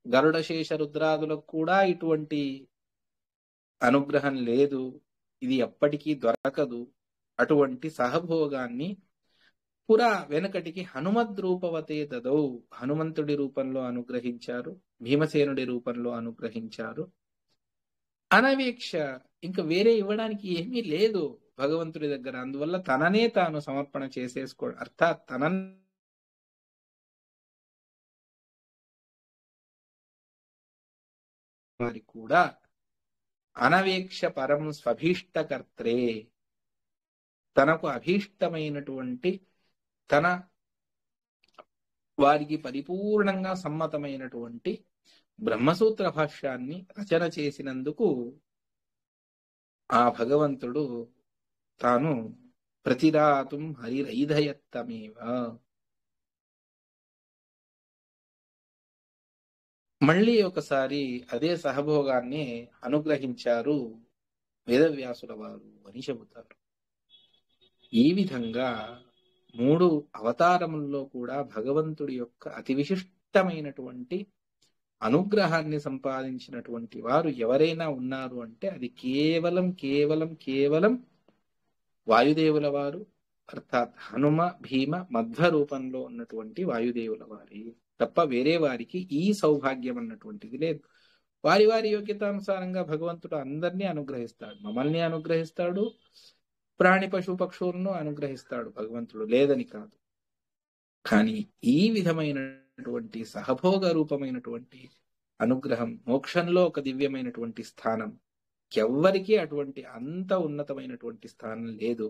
గరుడశేష రుద్రాదులకు కూడా ఇటువంటి అనుగ్రహం లేదు, ఇది ఎప్పటికీ దొరకదు. అటువంటి సహభోగాన్ని వెనకటికి హనుమద్రూపవతే దదౌ, హనుమంతుడి రూపంలో అనుగ్రహించారు, భీమసేనుడి రూపంలో అనుగ్రహించారు. అనవీక్ష, ఇంకా వేరే ఇవ్వడానికి ఏమీ లేదు భగవంతుడి దగ్గర. అందువల్ల తననే తాను సమర్పణ చేసేసుకో, అర్థాత్ వారి కూడా అనవేక్ష పరం స్వభీష్టకర్త్రే, తనకు అభీష్టమైనటువంటి తన వారికి పరిపూర్ణంగా సమ్మతమైనటువంటి బ్రహ్మసూత్ర భాష్యాన్ని రచన చేసినందుకు ఆ భగవంతుడు తాను ప్రతిదాతుం హరిరైధయత్తమేవ. మళ్ళీ ఒకసారి అదే సహభోగాన్ని అనుగ్రహించారు వేదవ్యాసుల వారు అని చెబుతారు. ఈ విధంగా 3 అవతారముల్లో కూడా భగవంతుడి యొక్క అతి విశిష్టమైనటువంటి అనుగ్రహాన్ని సంపాదించినటువంటి వారు ఎవరైనా ఉన్నారు అంటే అది కేవలం వాయుదేవుల వారు, అర్థాత్ హనుమ భీమ మధ్వ రూపంలో ఉన్నటువంటి వాయుదేవుల వారి తప్ప వేరే వారికి ఈ సౌభాగ్యం అన్నటువంటిది లేదు. వారి వారి యోగ్యతానుసారంగా భగవంతుడు అందరినీ అనుగ్రహిస్తాడు. మమ్మల్ని అనుగ్రహిస్తాడు, ప్రాణి పశు పక్షులను అనుగ్రహిస్తాడు భగవంతుడు, లేదని కాదు. కానీ ఈ విధమైనటువంటి సహభోగ రూపమైనటువంటి అనుగ్రహం, మోక్షంలో ఒక దివ్యమైనటువంటి స్థానం, ఎవ్వరికీ అటువంటి అంత ఉన్నతమైనటువంటి స్థానం లేదు.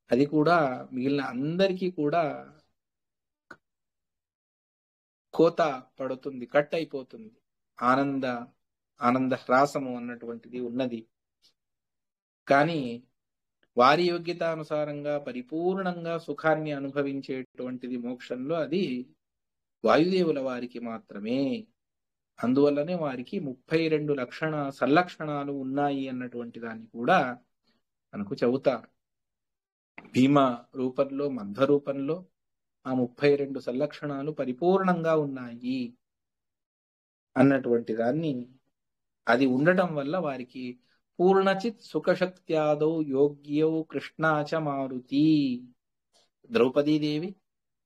అది కూడా మిగిలిన అందరికీ కూడా కోత పడుతుంది, కట్ అయిపోతుంది. ఆనంద హ్రాసము అన్నటువంటిది ఉన్నది. కానీ వారి యోగ్యతానుసారంగా పరిపూర్ణంగా సుఖాన్ని అనుభవించేటువంటిది మోక్షంలో అది వాయుదేవుల వారికి మాత్రమే. అందువల్లనే వారికి 32 సల్లక్షణాలు ఉన్నాయి అన్నటువంటి దాన్ని కూడా మనకు చెబుతారు. భీమ రూపంలో, మధ్వ రూపంలో ఆ 32 సల్లక్షణాలు పరిపూర్ణంగా ఉన్నాయి అన్నటువంటి దాన్ని, అది ఉండటం వల్ల వారికి పూర్ణచిత్ సుఖశక్త్యాదౌ యోగ్యౌ కృష్ణాచ మారుతి, ద్రౌపదీదేవి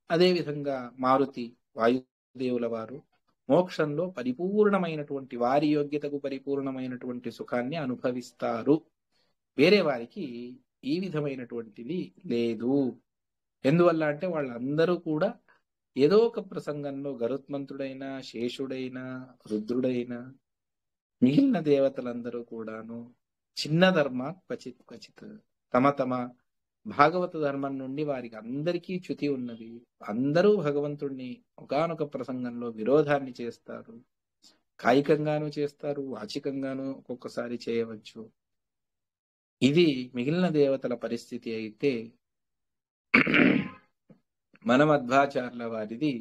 అదేవిధంగా మారుతి వాయుదేవుల వారు మోక్షంలో పరిపూర్ణమైనటువంటి వారి యోగ్యతకు పరిపూర్ణమైనటువంటి సుఖాన్ని అనుభవిస్తారు. వేరే వారికి ఈ విధమైనటువంటిది లేదు. ఎందువల్ల అంటే వాళ్ళందరూ కూడా ఏదో ఒక ప్రసంగంలో గరుత్మంతుడైనా, శేషుడైనా, రుద్రుడైనా, మిగిలిన దేవతలందరూ కూడాను చిన్న ధర్మ క్వచిత్ క్వచిత్ తమ తమ భాగవత ధర్మం నుండి వారికి అందరికీ చ్యుతి ఉన్నది. అందరూ భగవంతుణ్ణి ఒకానొక ప్రసంగంలో విరోధాన్ని చేస్తారు. కాయికంగాను చేస్తారు, వాచికంగాను ఒక్కొక్కసారి చేయవచ్చు. ఇది మిగిలిన దేవతల పరిస్థితి అయితే మన మధ్వాచార్యుల వారిది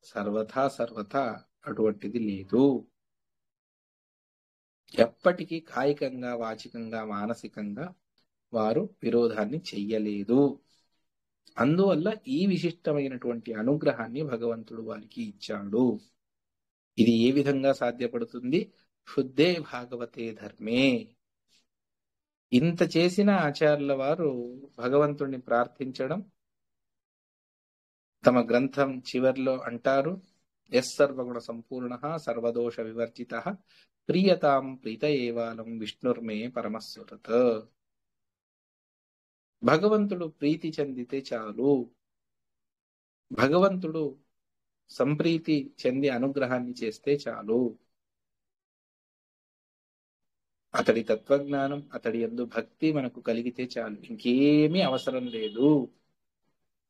సర్వథా అటువంటిది లేదు. ఎప్పటికీ కాయికంగా, వాచికంగా, మానసికంగా వారు విరోధాన్ని చెయ్యలేదు. అందువల్ల ఈ విశిష్టమైనటువంటి అనుగ్రహాన్ని భగవంతుడు వారికి ఇచ్చాడు. ఇది ఏ విధంగా సాధ్యపడుతుంది? శుద్ధే భాగవతే ధర్మే. ఇంత చేసిన ఆచార్యుల వారు భగవంతుణ్ణి ప్రార్థించడం తమ గ్రంథం చివర్లో అంటారు, యస్ సర్వగుణ సంపూర్ణ సర్వదోష వివర్జిత ప్రియతాం ప్రీత ఏవాలం విష్ణుర్మే పరమస్వరత. భగవంతుడు ప్రీతి చెందితే చాలు, భగవంతుడు సంప్రీతి చెంది అనుగ్రహాన్ని చేస్తే చాలు, అతడి తత్వజ్ఞానం, అతడి యందు భక్తి మనకు కలిగితే చాలు, ఇంకేమీ అవసరం లేదు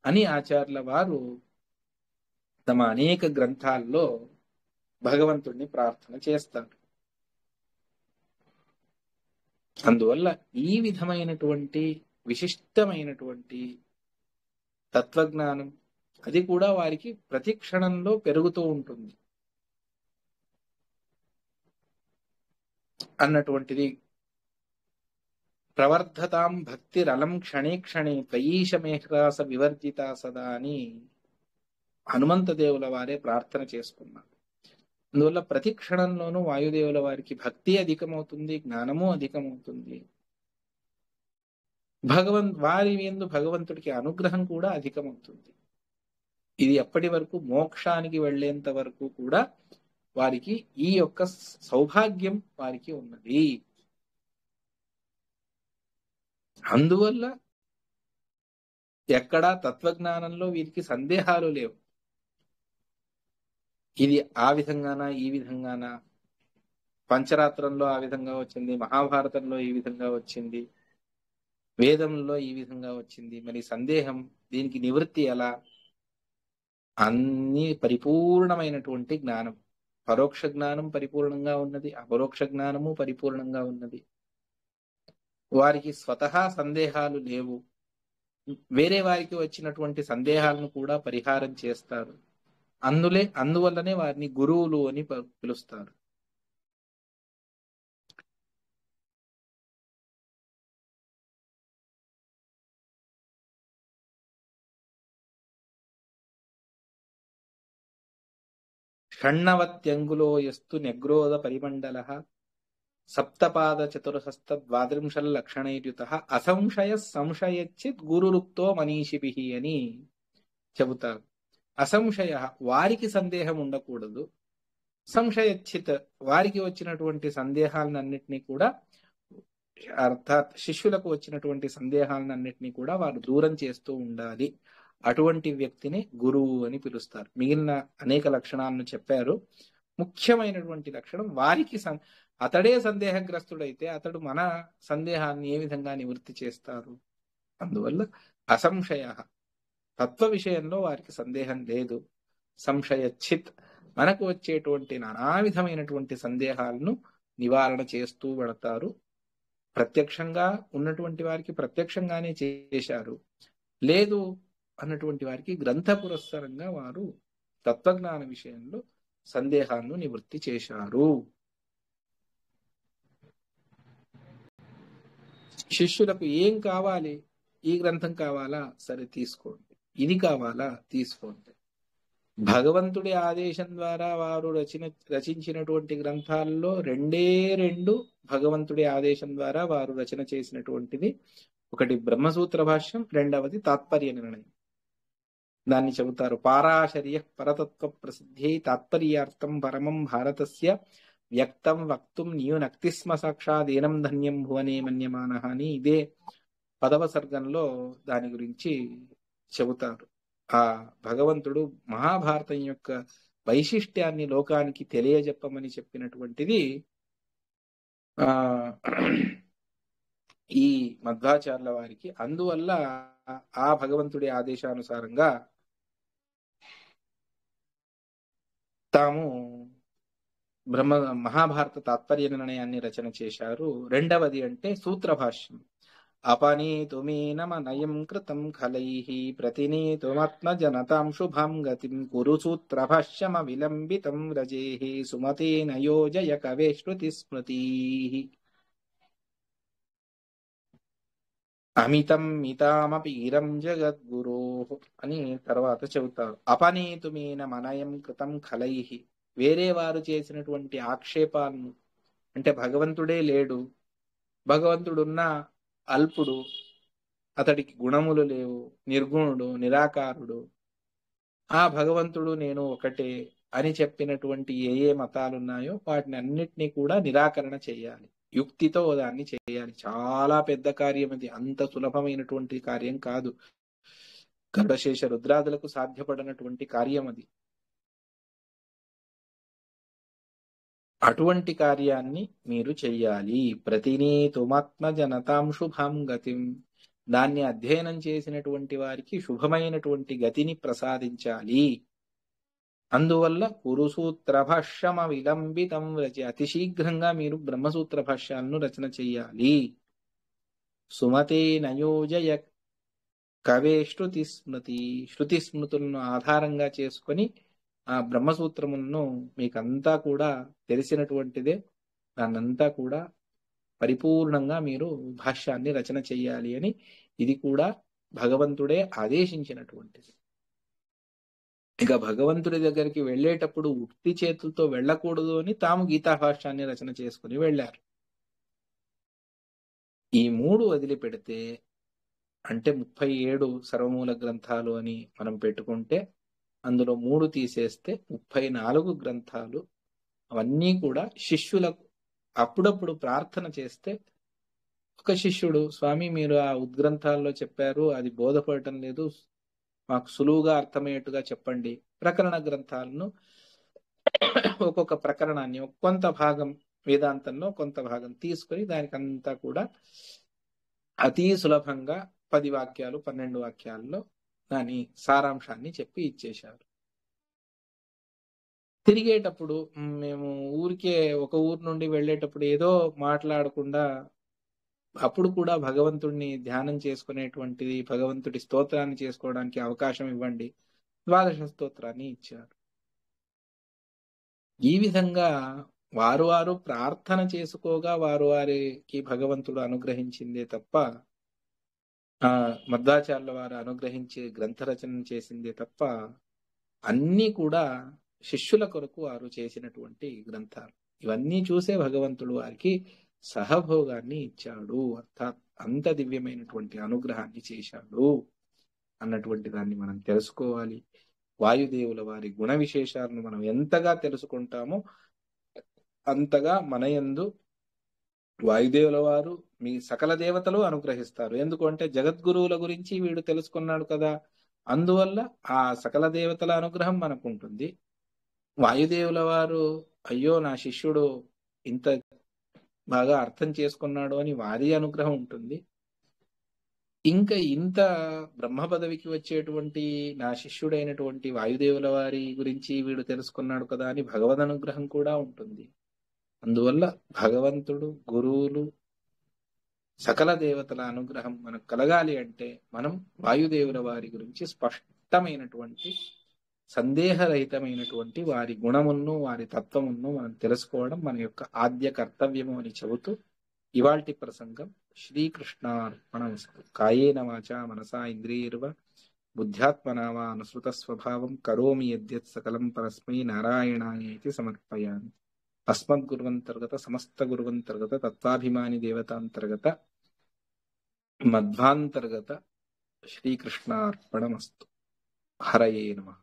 అని ఆచార్యుల వారు తమ అనేక గ్రంథాల్లో భగవంతుడిని ప్రార్థన చేస్తారు. అందువల్ల ఈ విధమైనటువంటి విశిష్టమైనటువంటి తత్వజ్ఞానం అది కూడా వారికి ప్రతి క్షణంలో పెరుగుతూ ఉంటుంది అన్నటువంటిది. ప్రవర్ధతాం భక్తిరలం క్షణే క్షణే త్వయీశమేహ్రాస వివర్జిత సదా అని హనుమంత దేవుల వారే ప్రార్థన చేసుకున్నారు. అందువల్ల ప్రతి క్షణంలోనూ వాయుదేవుల వారికి భక్తి అధికమవుతుంది, జ్ఞానము అధికమవుతుంది. వారి యందు భగవంతుడికి అనుగ్రహం కూడా అధికమవుతుంది. ఇది ఎప్పటి వరకు? మోక్షానికి వెళ్లేంత వరకు కూడా వారికి ఈ యొక్క సౌభాగ్యం వారికి ఉన్నది. అందువల్ల ఎక్కడా తత్వజ్ఞానంలో వీరికి సందేహాలు లేవు. ఇది ఆ విధంగానా, ఈ విధంగానా, పంచరాత్రంలో ఆ విధంగా వచ్చింది, మహాభారతంలో ఈ విధంగా వచ్చింది, వేదంలో ఈ విధంగా వచ్చింది, మరి సందేహం దీనికి నివృత్తి ఎలా? అన్ని పరిపూర్ణమైనటువంటి జ్ఞానం, పరోక్ష జ్ఞానం పరిపూర్ణంగా ఉన్నది, అపరోక్ష జ్ఞానము పరిపూర్ణంగా ఉన్నది. వారికి స్వతహా సందేహాలు లేవు. వేరే వారికి వచ్చినటువంటి సందేహాలను కూడా పరిహారం చేస్తారు. అందువల్లనే వారిని గురువులు అని పిలుస్తారు. షణ్ణవత్యంగులో యస్తు న్యగ్రోధ పరిమండల సప్తపాద చతురహస్త ద్వాదృంశల్లక్షణైర్యుత అసంశయ సంశయచ్చిత్ గురురుక్తో మనీషిభిః అని చెబుతారు. అసంశయ వారికి సందేహం ఉండకూడదు, సంశయచ్చిత్ వారికి వచ్చినటువంటి సందేహాలన్నింటినీ కూడా, అర్థాత్ శిష్యులకు వచ్చినటువంటి సందేహాలన్నింటినీ కూడా వారు దూరం చేస్తూ ఉండాలి. అటువంటి వ్యక్తిని గురువు అని పిలుస్తారు. మిగిలిన అనేక లక్షణాలను చెప్పారు. ముఖ్యమైనటువంటి లక్షణం వారికి అతడే సందేహగ్రస్తుడైతే అతడు మన సందేహాన్ని ఏ విధంగా నివృత్తి చేస్తారు? అందువల్ల అసంశయ, తత్వ విషయంలో వారికి సందేహం లేదు. సంశయచ్చిత్ మనకు వచ్చేటువంటి నానా విధమైనటువంటి సందేహాలను నివారణ చేస్తూ వెళతారు. ప్రత్యక్షంగా ఉన్నటువంటి వారికి ప్రత్యక్షంగానే చేశారు, లేదు అన్నటువంటి వారికి గ్రంథ పురస్సరంగా వారు తత్వజ్ఞాన విషయంలో సందేహాలను నివృత్తి చేశారు. శిష్యులకు ఏం కావాలి? ఈ గ్రంథం కావాలా? సరే తీసుకోండి. ఇది కావాలా? తీసుకోండి. భగవంతుడి ఆదేశం ద్వారా వారు రచించినటువంటి గ్రంథాల్లో రెండు భగవంతుడి ఆదేశం ద్వారా వారు రచన చేసినటువంటిది. ఒకటి బ్రహ్మసూత్ర భాష్యం, రెండవది తాత్పర్య నిర్ణయం. దాన్ని చెబుతారు, పారాశర్య పరతత్వ ప్రసిద్ధి తాత్పర్యార్థం పరమం భారతస్య వ్యక్తం వక్తుం న్యూనక్తి స్మ సాక్షాదేనం ధన్యం భువనే మన్యమానః అని ఇదే 10వ సర్గంలో దాని గురించి చెబుతారు. ఆ భగవంతుడు మహాభారతం యొక్క వైశిష్ట్యాన్ని లోకానికి తెలియజెప్పమని చెప్పినటువంటిది ఆ ఈ మధ్వాచార్యుల వారికి. అందువల్ల ఆ భగవంతుడి ఆదేశానుసారంగా తాము మహాభారత తాత్పర్య నిర్ణయాన్ని రచన చేశారు. రెండవది అంటే సూత్రభాష్యం. అపనీతుమీనమనయం కృతం ఖలైః ప్రతినీతుమాత్మజనతాం శుభాం గతిం కురు సూత్రభాష్యమ విలంబితం రజేః సుమతేన యోజయ కవే శృతి స్మృతీః. అమితం మితామపి ఇరం జగద్గురోః అని తర్వాత చెబుతారు. అపనీతుమీన మనయం కృతం ఖలైః, వేరే వారు చేసినటువంటి ఆక్షేపాలను, అంటే భగవంతుడే లేడు, భగవంతుడున్న అల్పుడు, అతడికి గుణములు లేవు, నిర్గుణుడు, నిరాకారుడు, ఆ భగవంతుడు నేను ఒకటే అని చెప్పినటువంటి ఏ మతాలున్నాయో వాటిని అన్నిటినీ కూడా నిరాకరణ చేయాలి. యుక్తితో దాన్ని చేయాలి. చాలా పెద్ద కార్యం అది, అంత సులభమైనటువంటి కార్యం కాదు. గరుడశేష రుద్రాదులకు సాధ్యపడనటువంటి కార్యం అది. అటువంటి కార్యాన్ని మీరు చెయ్యాలి. ప్రతినీతుమాత్మ జనతాం శుభాం గతిం, దాన్ని అధ్యయనం చేసినటువంటి వారికి శుభమైనటువంటి గతిని ప్రసాదించాలి. అందువల్ల కురుసూత్ర భాష్యమ విలంబితం రచ, అతి శీఘ్రంగా మీరు బ్రహ్మసూత్ర భాష్యాలను రచన చెయ్యాలి. సుమతే నయోజయ కవే శృతి స్మృతి, శృతి స్మృతులను ఆధారంగా చేసుకొని ఆ బ్రహ్మసూత్రములను మీకంతా కూడా తెలిసినటువంటిదే, దాన్నంతా కూడా పరిపూర్ణంగా మీరు భాష్యాన్ని రచన చెయ్యాలి అని ఇది కూడా భగవంతుడే ఆదేశించినటువంటిది. ఇక భగవంతుడి దగ్గరికి వెళ్ళేటప్పుడు ఉక్తి చేతులతో వెళ్ళకూడదు అని తాము గీతా భాష్యాన్ని రచన చేసుకుని వెళ్ళారు. ఈ 3 వదిలిపెడితే, అంటే 37 సర్వమూల గ్రంథాలు అని మనం పెట్టుకుంటే అందులో 3 తీసేస్తే 34 గ్రంథాలు. అవన్నీ కూడా శిష్యులకు అప్పుడప్పుడు ప్రార్థన చేస్తే, ఒక శిష్యుడు స్వామి మీరు ఆ ఉద్గ్రంథాల్లో చెప్పారు, అది బోధపడటం లేదు, మాకు సులువుగా అర్థమయ్యేట్టుగా చెప్పండి. ప్రకరణ గ్రంథాలను ఒక్కొక్క ప్రకరణాన్ని కొంత భాగం వేదాంతంలో కొంత భాగం తీసుకొని దానికంతా కూడా అతి సులభంగా 10 వాక్యాలు 12 వాక్యాల్లో దాని సారాంశాన్ని చెప్పి ఇచ్చేశారు. తిరిగేటప్పుడు మేము ఊరికే ఒక ఊరు నుండి వెళ్ళేటప్పుడు ఏదో మాట్లాడకుండా అప్పుడు కూడా భగవంతుడిని ధ్యానం చేసుకునేటువంటిది, భగవంతుడి స్తోత్రాన్ని చేసుకోవడానికి అవకాశం ఇవ్వండి. 12 స్తోత్రాన్ని ఇచ్చారు. ఈ విధంగా వారు ప్రార్థన చేసుకోగా వారికి భగవంతుడు అనుగ్రహించిందే తప్ప, ఆ మధ్వాచార్యుల వారు అనుగ్రహించే గ్రంథ రచన చేసిందే తప్ప, అన్నీ కూడా శిష్యుల కొరకు వారు చేసినటువంటి గ్రంథాలు. ఇవన్నీ చూసే భగవంతుడు వారికి సహభోగాన్ని ఇచ్చాడు, అర్థాత్ అంత దివ్యమైనటువంటి అనుగ్రహాన్ని చేశాడు అన్నటువంటి దాన్ని మనం తెలుసుకోవాలి. వాయుదేవుల వారి గుణ విశేషాలను మనం ఎంతగా తెలుసుకుంటామో అంతగా మన యందు వాయుదేవుల వారు మీ సకల దేవతలు అనుగ్రహిస్తారు. ఎందుకంటే జగద్గురువుల గురించి వీడు తెలుసుకున్నాడు కదా, అందువల్ల ఆ సకల దేవతల అనుగ్రహం మనకు ఉంటుంది. వాయుదేవుల వారు అయ్యో నా శిష్యుడు ఇంత బాగా అర్థం చేసుకున్నాడు అని వారి అనుగ్రహం ఉంటుంది. ఇంకా ఇంత బ్రహ్మ పదవికి వచ్చేటువంటి నా శిష్యుడైనటువంటి వాయుదేవుల వారి గురించి వీడు తెలుసుకున్నాడు కదా అని భగవద్ అనుగ్రహం కూడా ఉంటుంది. అందువల్ల భగవంతుడు, గురువులు, సకల దేవతల అనుగ్రహం మనకు కలగాలి అంటే మనం వాయుదేవుల వారి గురించి స్పష్టమైనటువంటి సందేహరహితమైనటువంటి వారి గుణములను వారి తత్వమును మనం తెలుసుకోవడం మన యొక్క ఆద్య కర్తవ్యము అని చెబుతూ ఇవాల్టి ప్రసంగం శ్రీకృష్ణార్పణమస్తు. కాయేన వాచా మనసా ఇంద్రియైర్వ బుద్ధ్యాత్మనా వా అనుసృత స్వభావం కరోమి యద్యత్ సకలం పరస్మై నారాయణాయేతి సమర్పయామి. అస్మద్గురువంతర్గత సమస్త గురువంతర్గత తత్వాభిమాని దేవతాంతర్గత మధ్వాంతర్గత శ్రీకృష్ణార్పణమస్తు. హరయే నమః.